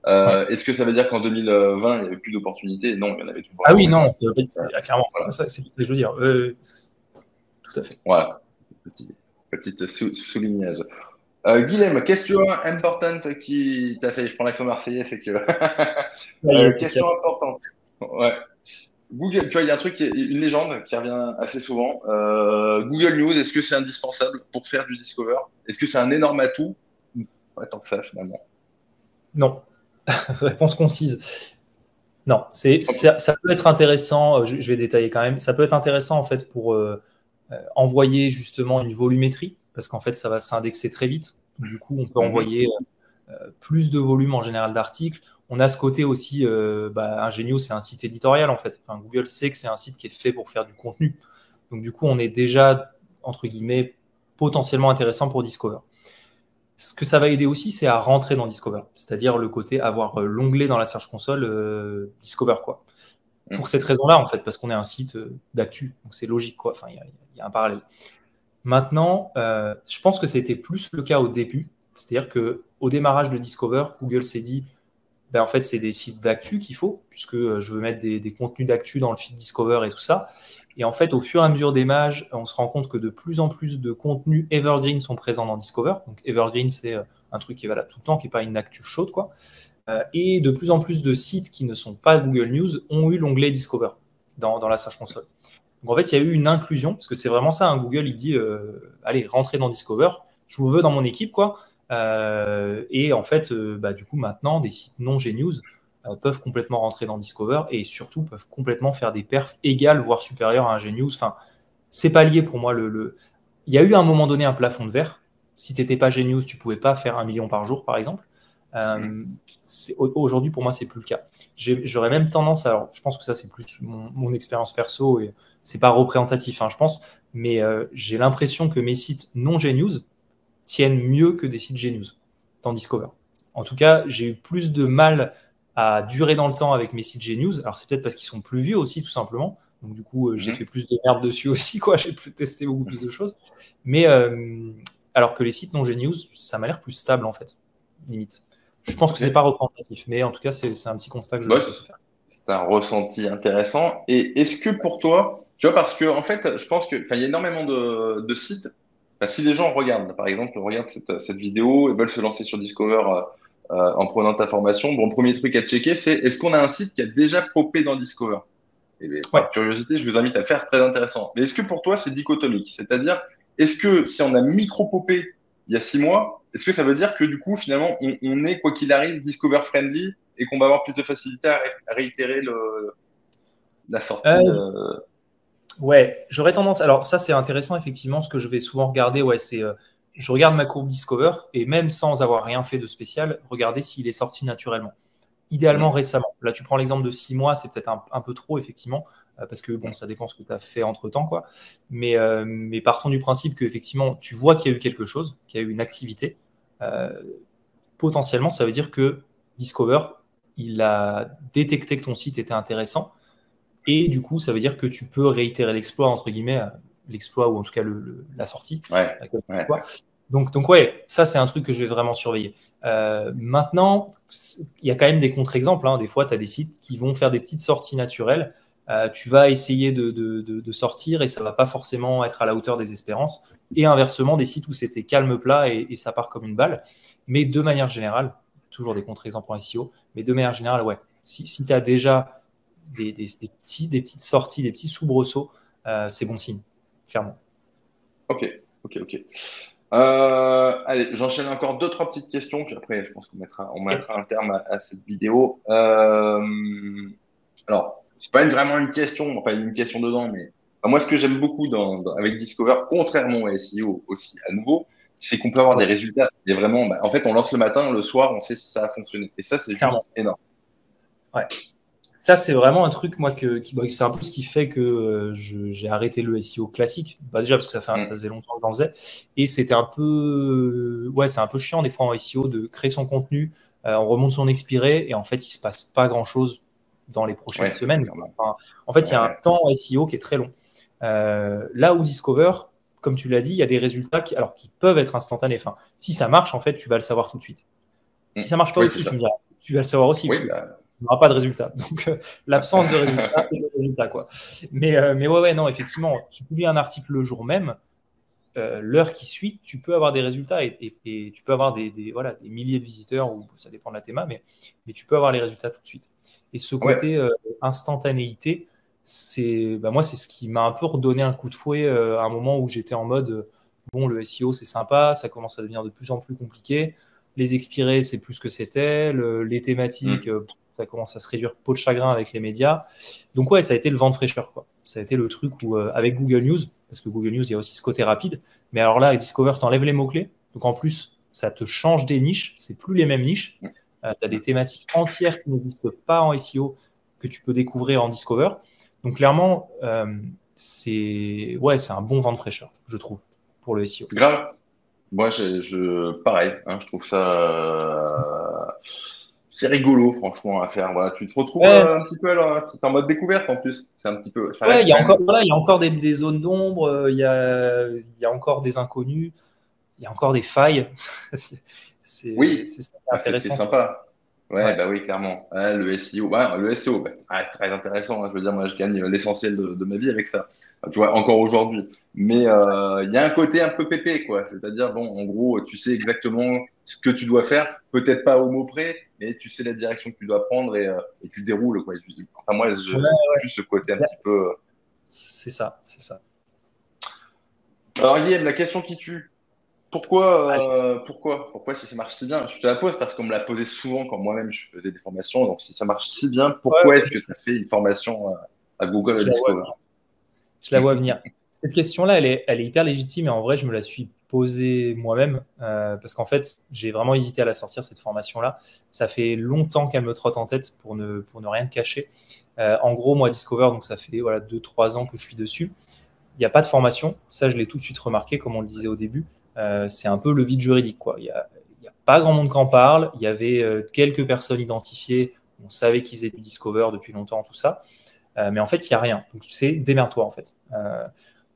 ouais. Est-ce que ça veut dire qu'en 2020, il n'y avait plus d'opportunités? Non, il y en avait toujours Ah oui, énormément. non, clairement, Voilà. c'est ce que je veux dire. Tout à fait. Voilà. Petite soulignage. Guilhem, question importante qui t'a fait, je prends l'accent marseillais, c'est que Ça y est, c'est question clair. importante. Ouais. Google, tu vois, il y a un truc, une légende qui revient assez souvent. Google News, est-ce que c'est indispensable pour faire du Discover? Est-ce que c'est un énorme atout? Pas tant que ça finalement. Non. Réponse concise. Non, Ok. ça peut être intéressant, je vais détailler quand même, ça peut être intéressant en fait pour envoyer justement une volumétrie, parce qu'en fait ça va s'indexer très vite. Donc, du coup, on peut Mhm. envoyer plus de volume en général d'articles. On a ce côté aussi, Ingenious, c'est un site éditorial en fait. Enfin, Google sait que c'est un site qui est fait pour faire du contenu. Donc du coup, on est déjà, entre guillemets, potentiellement intéressant pour Discover. Ce que ça va aider aussi, c'est à rentrer dans Discover, c'est-à-dire le côté avoir l'onglet dans la Search Console Discover, quoi. Pour Mhm. cette raison-là, en fait, parce qu'on est un site d'actu, donc c'est logique, quoi. Enfin, il y a un parallèle. Maintenant, je pense que c'était plus le cas au début, c'est-à-dire que au démarrage de Discover, Google s'est dit, ben, en fait, c'est des sites d'actu qu'il faut, puisque je veux mettre des contenus d'actu dans le feed Discover et tout ça. Et en fait, au fur et à mesure des mages, on se rend compte que de plus en plus de contenus evergreen sont présents dans Discover. Donc, evergreen, c'est un truc qui est valable tout le temps, qui n'est pas une actu chaude, quoi. Et de plus en plus de sites qui ne sont pas Google News ont eu l'onglet Discover dans la Search Console. Donc, en fait, il y a eu une inclusion, parce que c'est vraiment ça, hein, Google, il dit, allez, rentrez dans Discover, je vous veux dans mon équipe, quoi. Et en fait, du coup, maintenant, des sites non Gnews peuvent complètement rentrer dans Discover et surtout peuvent complètement faire des perfs égales, voire supérieures à un Gnews. Enfin, c'est pas lié pour moi. Il y a eu à un moment donné un plafond de verre. si tu n'étais pas Genius, tu ne pouvais pas faire 1 million par jour, par exemple. Aujourd'hui, pour moi, c'est plus le cas. J'aurais même tendance, alors je pense que ça, c'est plus mon expérience perso et c'est pas représentatif, hein, je pense, mais j'ai l'impression que mes sites non Genius tiennent mieux que des sites Genius dans Discover. En tout cas, j'ai eu plus de mal à durer dans le temps avec mes sites Genius. Alors, c'est peut-être parce qu'ils sont plus vieux aussi, tout simplement. Donc, du coup, j'ai fait plus de merde dessus aussi, quoi. J'ai testé beaucoup plus de choses. Mais alors que les sites non Genius, ça m'a l'air plus stable, en fait, limite. Je pense que c'est pas représentatif, mais en tout cas, c'est un petit constat que je peux faire. C'est un ressenti intéressant. Et est-ce que pour toi, tu vois, parce que en fait, je pense que, il y a énormément de sites. Enfin, si les gens regardent, par exemple, regardent cette vidéo et veulent se lancer sur Discover en prenant ta formation, bon, le premier truc à checker, c'est est-ce qu'on a un site qui a déjà popé dans Discover? Et bien, par curiosité, je vous invite à le faire, c'est très intéressant. Mais est-ce que pour toi, c'est dichotomique? C'est-à-dire, est-ce que si on a micro-popé il y a 6 mois, est-ce que ça veut dire que du coup, finalement, on est, quoi qu'il arrive, Discover friendly et qu'on va avoir plus de facilité à réitérer la sortie Ouais, j'aurais tendance. Alors, ça, c'est intéressant, effectivement. Ce que je vais souvent regarder, ouais, c'est. Je regarde ma courbe Discover et même sans avoir rien fait de spécial, regarder s'il est sorti naturellement. Idéalement récemment. Là, tu prends l'exemple de 6 mois, c'est peut-être un peu trop, effectivement, parce que bon, ça dépend ce que tu as fait entre-temps, quoi. Mais partons du principe que, effectivement, tu vois qu'il y a eu quelque chose, qu'il y a eu une activité. Potentiellement, ça veut dire que Discover, il a détecté que ton site était intéressant. Et du coup, ça veut dire que tu peux réitérer l'exploit, entre guillemets, l'exploit ou en tout cas la sortie. Ouais. Donc ouais, ça, c'est un truc que je vais vraiment surveiller. Maintenant, il y a quand même des contre-exemples, hein. Des fois, tu as des sites qui vont faire des petites sorties naturelles. Tu vas essayer de sortir et ça va pas forcément être à la hauteur des espérances. Et inversement, des sites où c'était calme plat et ça part comme une balle. Mais de manière générale, toujours des contre-exemples en SEO, mais de manière générale, ouais, si tu as déjà des petites sorties, des petits soubresauts, c'est bon signe, clairement. Ok. Allez, j'enchaîne encore 2, 3 petites questions, puis après, je pense qu'on mettra un terme à cette vidéo. Alors, c'est pas vraiment une question, enfin une question dedans, mais moi, ce que j'aime beaucoup avec Discover, contrairement au SEO aussi, à nouveau, c'est qu'on peut avoir des résultats. Et vraiment, en fait, on lance le matin, le soir, on sait si ça a fonctionné. Et ça, c'est juste énorme. Ouais. Ça, c'est vraiment un truc, moi, c'est un peu ce qui fait que j'ai arrêté le SEO classique. Déjà, parce que ça faisait longtemps que j'en faisais. Et c'était un peu, c'est un peu chiant, des fois, en SEO, de créer son contenu. On remonte son expiré et en fait, il se passe pas grand-chose dans les prochaines semaines. Enfin, en fait, il y a un temps SEO qui est très long. Là où Discover, comme tu l'as dit, il y a des résultats qui peuvent être instantanés. Enfin, si ça marche, en fait, tu vas le savoir tout de suite. Si ça marche pas aussi, tu vas le savoir aussi. Il n'y aura pas de résultat. Donc, l'absence de résultat, c'est le résultat, quoi. Mais non, effectivement, tu publies un article le jour même, l'heure qui suit, tu peux avoir des résultats et tu peux avoir des milliers de visiteurs, ou ça dépend de la théma, mais tu peux avoir les résultats tout de suite. Et ce côté instantanéité, moi, c'est ce qui m'a un peu redonné un coup de fouet à un moment où j'étais en mode, bon, le SEO, c'est sympa, ça commence à devenir de plus en plus compliqué. Les expirés, c'est plus ce que c'était. Les thématiques, ça commence à se réduire peau de chagrin avec les médias. Donc ouais, ça a été le vent de fraîcheur, quoi. Ça a été le truc où, avec Google News, parce que Google News, il y a aussi ce côté rapide, mais alors là, avec Discover, tu enlèves les mots-clés. Donc en plus, ça te change des niches, c'est plus les mêmes niches. Tu as des thématiques entières qui n'existent pas en SEO, que tu peux découvrir en Discover. Donc clairement, c'est un bon vent de fraîcheur, je trouve, pour le SEO. Grave. Moi, pareil, hein, je trouve ça c'est rigolo, franchement, à faire. Voilà, tu te retrouves un petit peu en mode découverte en plus. C'est un petit peu. Il y a encore des zones d'ombre, il y a encore des inconnus, il y a encore des failles. c'est sympa. Bah oui, clairement. Le SEO, très intéressant, hein. Je veux dire, moi, je gagne l'essentiel de ma vie avec ça. Tu vois, encore aujourd'hui. Mais il y a un côté un peu pépé, quoi. C'est-à-dire, bon, en gros, tu sais exactement ce que tu dois faire, peut-être pas au mot près, mais tu sais la direction que tu dois prendre et tu déroules, quoi. Enfin, moi, j'ai juste ce côté un petit peu. C'est ça. Alors, Guillaume, la question qui tue. Pourquoi si ça marche si bien? Je te la pose parce qu'on me l'a posé souvent quand moi-même je faisais des formations. Donc, si ça marche si bien, pourquoi est-ce que tu as fait une formation à Google Discover? Je la vois venir. Cette question-là, elle est hyper légitime et en vrai, je me la suis posée moi-même parce qu'en fait, j'ai vraiment hésité à la sortir, cette formation-là. Ça fait longtemps qu'elle me trotte en tête pour ne rien te cacher. En gros, moi, Discover, donc ça fait voilà, 2-3 ans que je suis dessus. Il n'y a pas de formation. Ça, je l'ai tout de suite remarqué, comme on le disait au début. C'est un peu le vide juridique, quoi. Il y a pas grand monde qui en parle. Il y avait quelques personnes identifiées. On savait qu'ils faisaient du Discover depuis longtemps, tout ça. Mais en fait, il n'y a rien. Donc, tu sais, démerde-toi, en fait.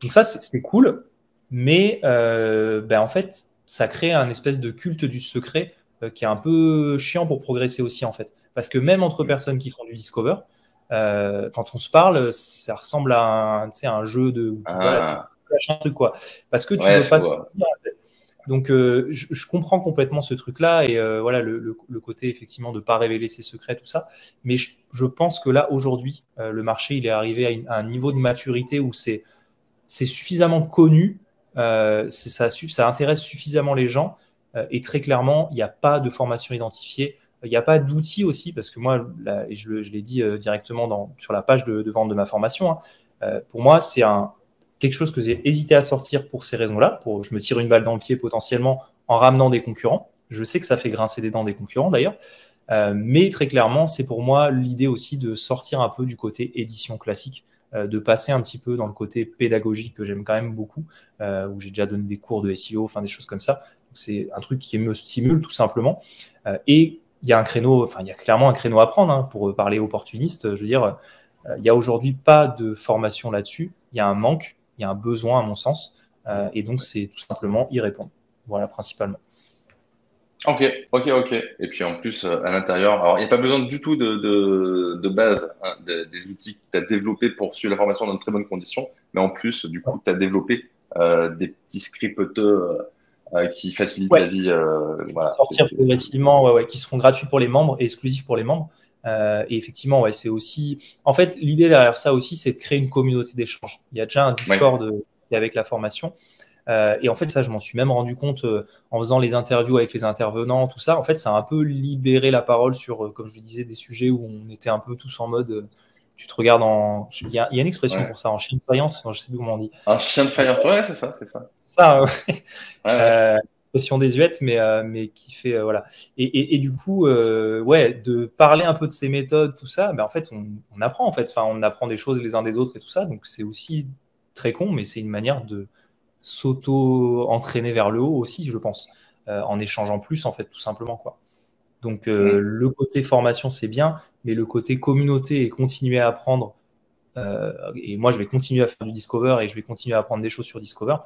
Donc ça, c'est cool. Mais ben, en fait, ça crée un espèce de culte du secret qui est un peu chiant pour progresser aussi, en fait. Parce que même entre personnes qui font du Discover, quand on se parle, ça ressemble à un, tu sais, un jeu de voilà, tu Ah, lâches un truc quoi. Parce que tu ouais, veux je pas te vois. dire, en fait. Donc je comprends complètement ce truc-là et voilà le côté effectivement de pas révéler ses secrets tout ça. Mais je pense que là aujourd'hui, le marché il est arrivé à un niveau de maturité où c'est suffisamment connu, ça intéresse suffisamment les gens et très clairement il n'y a pas de formation identifiée. Il n'y a pas d'outils aussi, parce que moi, là, et je l'ai dit directement sur la page de vente de ma formation, hein, pour moi, c'est quelque chose que j'ai hésité à sortir pour ces raisons-là. Je me tire une balle dans le pied potentiellement en ramenant des concurrents. Je sais que ça fait grincer des dents des concurrents d'ailleurs. Mais très clairement, c'est pour moi l'idée aussi de sortir un peu du côté édition classique, de passer un petit peu dans le côté pédagogique que j'aime quand même beaucoup, où j'ai déjà donné des cours de SEO, enfin des choses comme ça. C'est un truc qui me stimule tout simplement. Et il y a un créneau, enfin il y a clairement un créneau à prendre hein, pour parler opportuniste. Je veux dire, il n'y a aujourd'hui pas de formation là-dessus. Il y a un manque, il y a un besoin à mon sens, et donc c'est tout simplement y répondre. Voilà principalement. Ok, ok. Et puis en plus, à l'intérieur, alors il n'y a pas besoin du tout de base, hein, des outils que tu as développés pour suivre la formation dans de très bonnes conditions, mais en plus, du coup, tu as développé des petits scripts qui facilitent Ouais, la vie. Voilà, sortir progressivement, ouais, ouais, qui seront gratuits pour les membres et exclusifs pour les membres. Et effectivement, ouais, c'est aussi. En fait, l'idée derrière ça aussi, c'est de créer une communauté d'échange. Il y a déjà un ouais. Discord avec la formation. Et en fait, ça, je m'en suis même rendu compte en faisant les interviews avec les intervenants, tout ça. En fait, ça a un peu libéré la parole sur, comme je le disais, des sujets où on était un peu tous en mode. Tu te regardes en. Il y a une expression Ouais. pour ça, en chine faïence, je sais plus comment on dit. Un chien de fire. Ouais, c'est ça, c'est ça. Ça, Ouais, ouais. expression désuète, mais qui fait voilà. Et du coup, ouais, de parler un peu de ces méthodes, tout ça, ben en fait, on apprend en fait. Enfin, on apprend des choses les uns des autres et tout ça. Donc c'est aussi très con, mais c'est une manière de s'auto-entraîner vers le haut aussi, je pense, en échangeant plus en fait, tout simplement quoi. Donc Mm. le côté formation c'est bien, mais le côté communauté et continuer à apprendre. Et moi, je vais continuer à faire du Discover et je vais continuer à apprendre des choses sur Discover.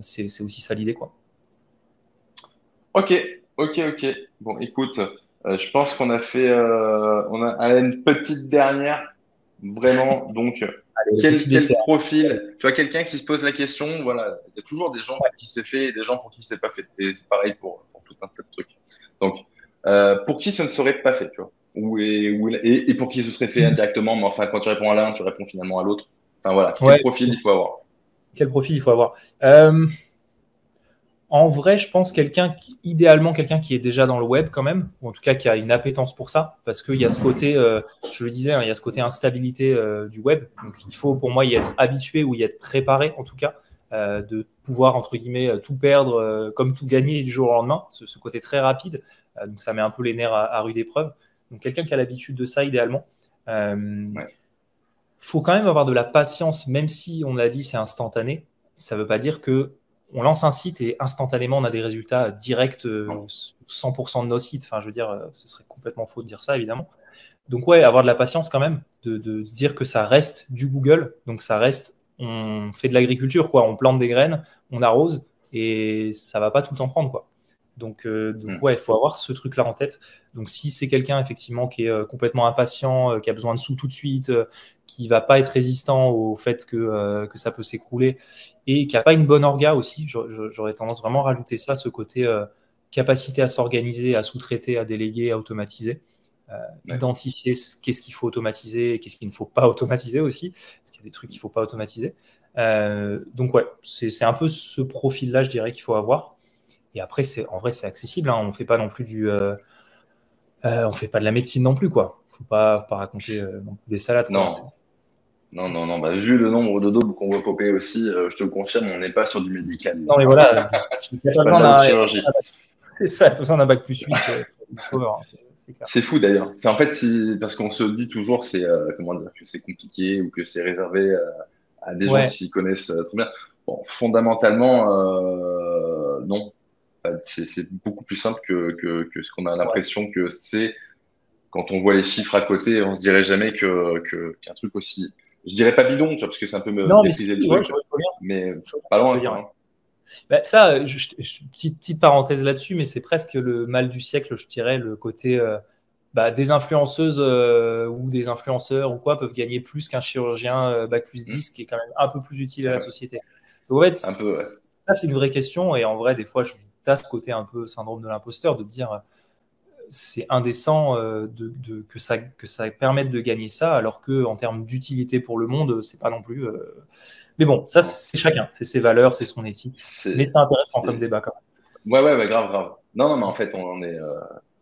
C'est aussi ça l'idée, quoi. Ok, ok. Bon, écoute, je pense qu'on a fait, on a une petite dernière, vraiment. Donc, Allez, le petit quel dessert. profil? Tu vois, quelqu'un qui se pose la question, voilà, il y a toujours des gens pour qui c'est fait et des gens pour qui c'est pas fait. Et c'est pareil pour tout un tas de trucs. Donc, pour qui ce ne serait pas fait, tu vois? Et pour qui ce serait fait indirectement, mais enfin, quand tu réponds à l'un, tu réponds finalement à l'autre. Enfin, voilà, quel Ouais, profil il faut avoir? quel profil il faut avoir En vrai, je pense idéalement quelqu'un qui est déjà dans le web quand même, ou en tout cas qui a une appétence pour ça, parce qu'il y a ce côté, je le disais, hein, il y a ce côté instabilité du web. Donc il faut pour moi y être habitué ou y être préparé en tout cas, de pouvoir entre guillemets tout perdre comme tout gagner du jour au lendemain, ce côté très rapide. Donc ça met un peu les nerfs à rude épreuve. Donc quelqu'un qui a l'habitude de ça idéalement. Ouais. Faut quand même avoir de la patience, même si on l'a dit, c'est instantané. Ça ne veut pas dire que on lance un site et instantanément on a des résultats directs, Non. 100% de nos sites. Enfin, je veux dire, ce serait complètement faux de dire ça, évidemment. Donc ouais, avoir de la patience quand même, de se dire que ça reste du Google, donc ça reste, on fait de l'agriculture, quoi. On plante des graines, on arrose et ça va pas tout le temps prendre, quoi. Donc Hmm. ouais, il faut avoir ce truc-là en tête. Donc si c'est quelqu'un effectivement qui est complètement impatient, qui a besoin de sous tout de suite, qui va pas être résistant au fait que ça peut s'écrouler et qui a pas une bonne orga aussi, j'aurais tendance vraiment à rajouter ça, ce côté capacité à s'organiser, à sous-traiter, à déléguer, à automatiser, Ouais. identifier qu'est-ce qu'il faut automatiser et qu'est-ce qu'il ne faut pas automatiser aussi, parce qu'il y a des trucs qu'il ne faut pas automatiser. Donc ouais, c'est un peu ce profil-là, je dirais, qu'il faut avoir. Et après, en vrai, c'est accessible. Hein. On ne fait pas non plus on fait pas de la médecine non plus, quoi. Faut pas raconter non plus des salades, quoi. Non. Non, non, non. Bah, vu le nombre de daubes qu'on voit popper aussi, je te le confirme, on n'est pas sur du médical. Non, mais voilà, il n'y a pas Pas de besoin la haute d'un. chirurgie. C'est ça, il y a besoin d'un bac plus 8 pour Discover, hein, c'est clair. C'est fou d'ailleurs. C'est en fait parce qu'on se dit toujours c'est comment dire que c'est compliqué ou que c'est réservé à des gens Ouais, qui s'y connaissent très bien. Bon, fondamentalement, non. C'est beaucoup plus simple que ce qu'on a ouais. l'impression que c'est quand on voit les chiffres à côté. On se dirait jamais qu'un truc aussi, je dirais pas bidon, tu vois, parce que c'est un peu Non, mais mépriser le si, ouais, truc, je vois bien. mais Je vois bien pas ce que tu loin, veux dire, quoi. ouais. Hein. Bah, ça, petite parenthèse là-dessus, mais c'est presque le mal du siècle, je dirais, le côté des influenceuses ou des influenceurs ou quoi peuvent gagner plus qu'un chirurgien bac plus Hmm. 10 qui est quand même un peu plus utile à la Ouais, société. Donc en fait, un peu, ouais. ça c'est une vraie question et en vrai, des fois, je tasse ce côté un peu syndrome de l'imposteur de dire c'est indécent que ça permette de gagner ça alors que en termes d'utilité pour le monde, c'est pas non plus. Mais bon, ça Non. c'est chacun, c'est ses valeurs, c'est son éthique. Mais C'est, c'est intéressant comme c'est- débat quand Ouais, ouais, grave, grave. Non, non, mais en fait, on est.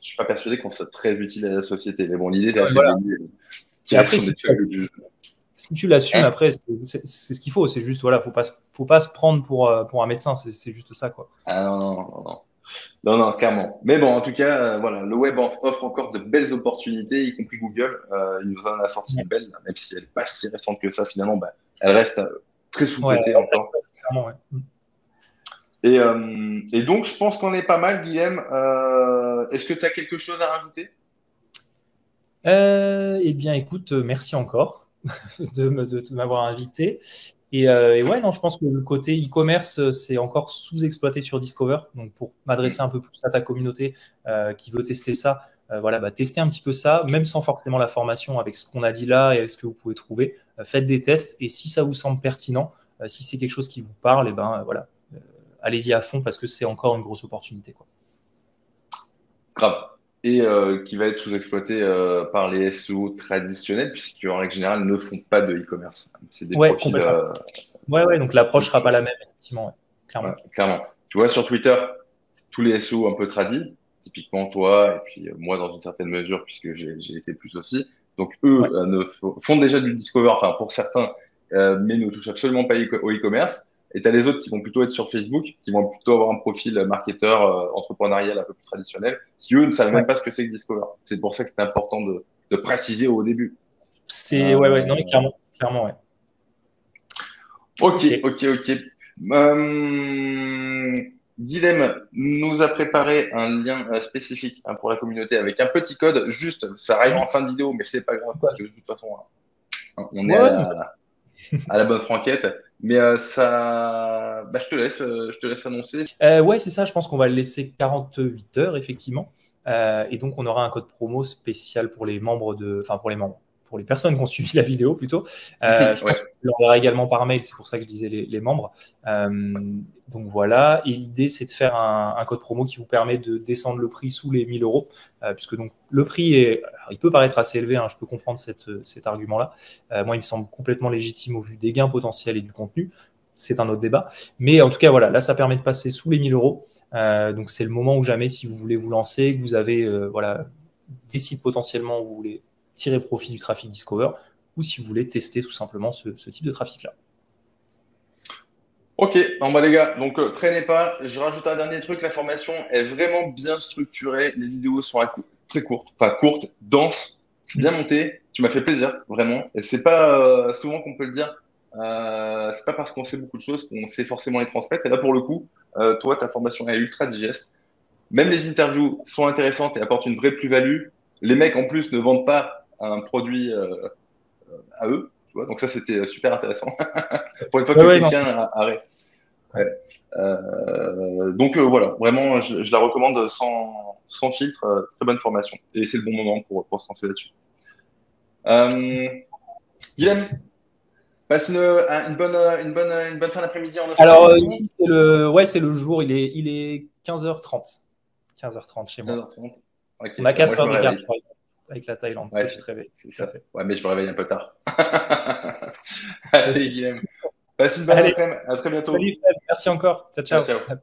Je suis pas persuadé qu'on soit très utile à la société. Mais bon, l'idée, même. c'est Voilà. de gagner Et tirer après, son épingle du jeu. si tu l'assumes, Hein? après, c'est ce qu'il faut. C'est juste, voilà, faut pas se prendre pour un médecin. C'est juste ça, quoi. Ah non, non, non, non. Non, non, clairement. Mais bon, en tout cas, voilà, le web offre encore de belles opportunités, y compris Google. Il nous en a sorti Ouais, une belle, même si elle n'est pas si récente que ça, finalement, bah, elle reste très ouais, sous-cotée là, ça, encore. clairement, ouais. Et donc, je pense qu'on est pas mal, Guillaume. Est-ce que tu as quelque chose à rajouter? Eh bien, écoute, merci encore de m'avoir invité. Et ouais, non, je pense que le côté e-commerce, c'est encore sous-exploité sur Discover. Donc, pour m'adresser un peu plus à ta communauté qui veut tester ça, voilà, testez un petit peu ça, même sans forcément la formation avec ce qu'on a dit là et avec ce que vous pouvez trouver. Faites des tests et si ça vous semble pertinent, si c'est quelque chose qui vous parle, et ben voilà, euh, allez-y à fond parce que c'est encore une grosse opportunité, quoi. Grave. Et qui va être sous-exploité par les SEO traditionnels, puisqu'ils, en règle générale, ne font pas de e-commerce. C'est des Ouais, profils complètement. Ouais, ouais, donc l'approche sera pas structurés. la même, effectivement, ouais, Ouais, clairement. clairement. Tu vois, sur Twitter, tous les SEO un peu tradis, typiquement toi, et puis moi dans une certaine mesure, puisque j'ai été plus aussi. Donc eux Ouais, font déjà du discover, enfin pour certains, mais ne touchent absolument pas au e-commerce. Et tu as les autres qui vont plutôt être sur Facebook, qui vont plutôt avoir un profil marketeur entrepreneurial un peu plus traditionnel, qui eux ne savent ouais. même pas ce que c'est que discover. C'est pour ça que c'est important de préciser au début. Ouais, ouais, non, Euh, mais clairement, ouais. Ok, Ok. ok, ok. Guilhem nous a préparé un lien spécifique hein, pour la communauté avec un petit code. Juste, ça arrivera en Mhm. fin de vidéo, mais c'est pas grave parce que de toute façon, hein, on est Ouais, ouais, non, à la bonne franquette. Mais ça, bah, je te laisse annoncer. ouais, c'est ça, je pense qu'on va le laisser 48 heures, effectivement. Et donc, on aura un code promo spécial pour les membres enfin, pour les membres, pour les personnes qui ont suivi la vidéo plutôt. Je pense Ouais, qu'on l'enverra également par mail, c'est pour ça que je disais les membres. Euh, donc voilà, et l'idée, c'est de faire un code promo qui vous permet de descendre le prix sous les 1000 euros, puisque donc le prix alors, il peut paraître assez élevé, hein, je peux comprendre cet argument-là. Moi, il me semble complètement légitime au vu des gains potentiels et du contenu. C'est un autre débat. Mais en tout cas, voilà, là, ça permet de passer sous les 1000 euros. Donc, c'est le moment où jamais, si vous voulez vous lancer, que vous avez voilà, des sites potentiellement où vous voulez tirer profit du trafic Discover, ou si vous voulez tester tout simplement ce type de trafic-là. ok, bon bah les gars, donc traînez pas. Je rajoute un dernier truc, la formation est vraiment bien structurée. Les vidéos sont très courtes, enfin courtes, denses, c'est bien monté. Tu m'as fait plaisir, vraiment. Et c'est pas souvent qu'on peut le dire. C'est pas parce qu'on sait beaucoup de choses qu'on sait forcément les transmettre. Et là pour le coup, toi ta formation est ultra digeste. Même les interviews sont intéressantes et apportent une vraie plus-value. Les mecs en plus ne vendent pas un produit à eux, tu vois. Donc ça c'était super intéressant. Pour une fois Ouais, que ouais, non, quelqu'un a ouais. Ouais. Donc voilà, vraiment, je la recommande sans filtre. Très bonne formation. Et c'est le bon moment pour se lancer là-dessus. Euh, Guilhem, passe une bonne fin d'après-midi en Alors, Australie, du coup. ici, c'est le jour, il est 15h30. 15h30 chez moi. 15h30. Ok, On a bah moi 4 je heures me d'écart, réveille. je crois, avec la Thaïlande. Ouais, Toi, tu te réveilles. c'est Tout à ça. fait. Ouais, mais je me réveille un peu tard. Pas de Allez, souci. Guilhem, passe une bonne Allez, après-midi. À très bientôt. salut Fred, merci encore. Ciao, Ciao, ciao. ciao.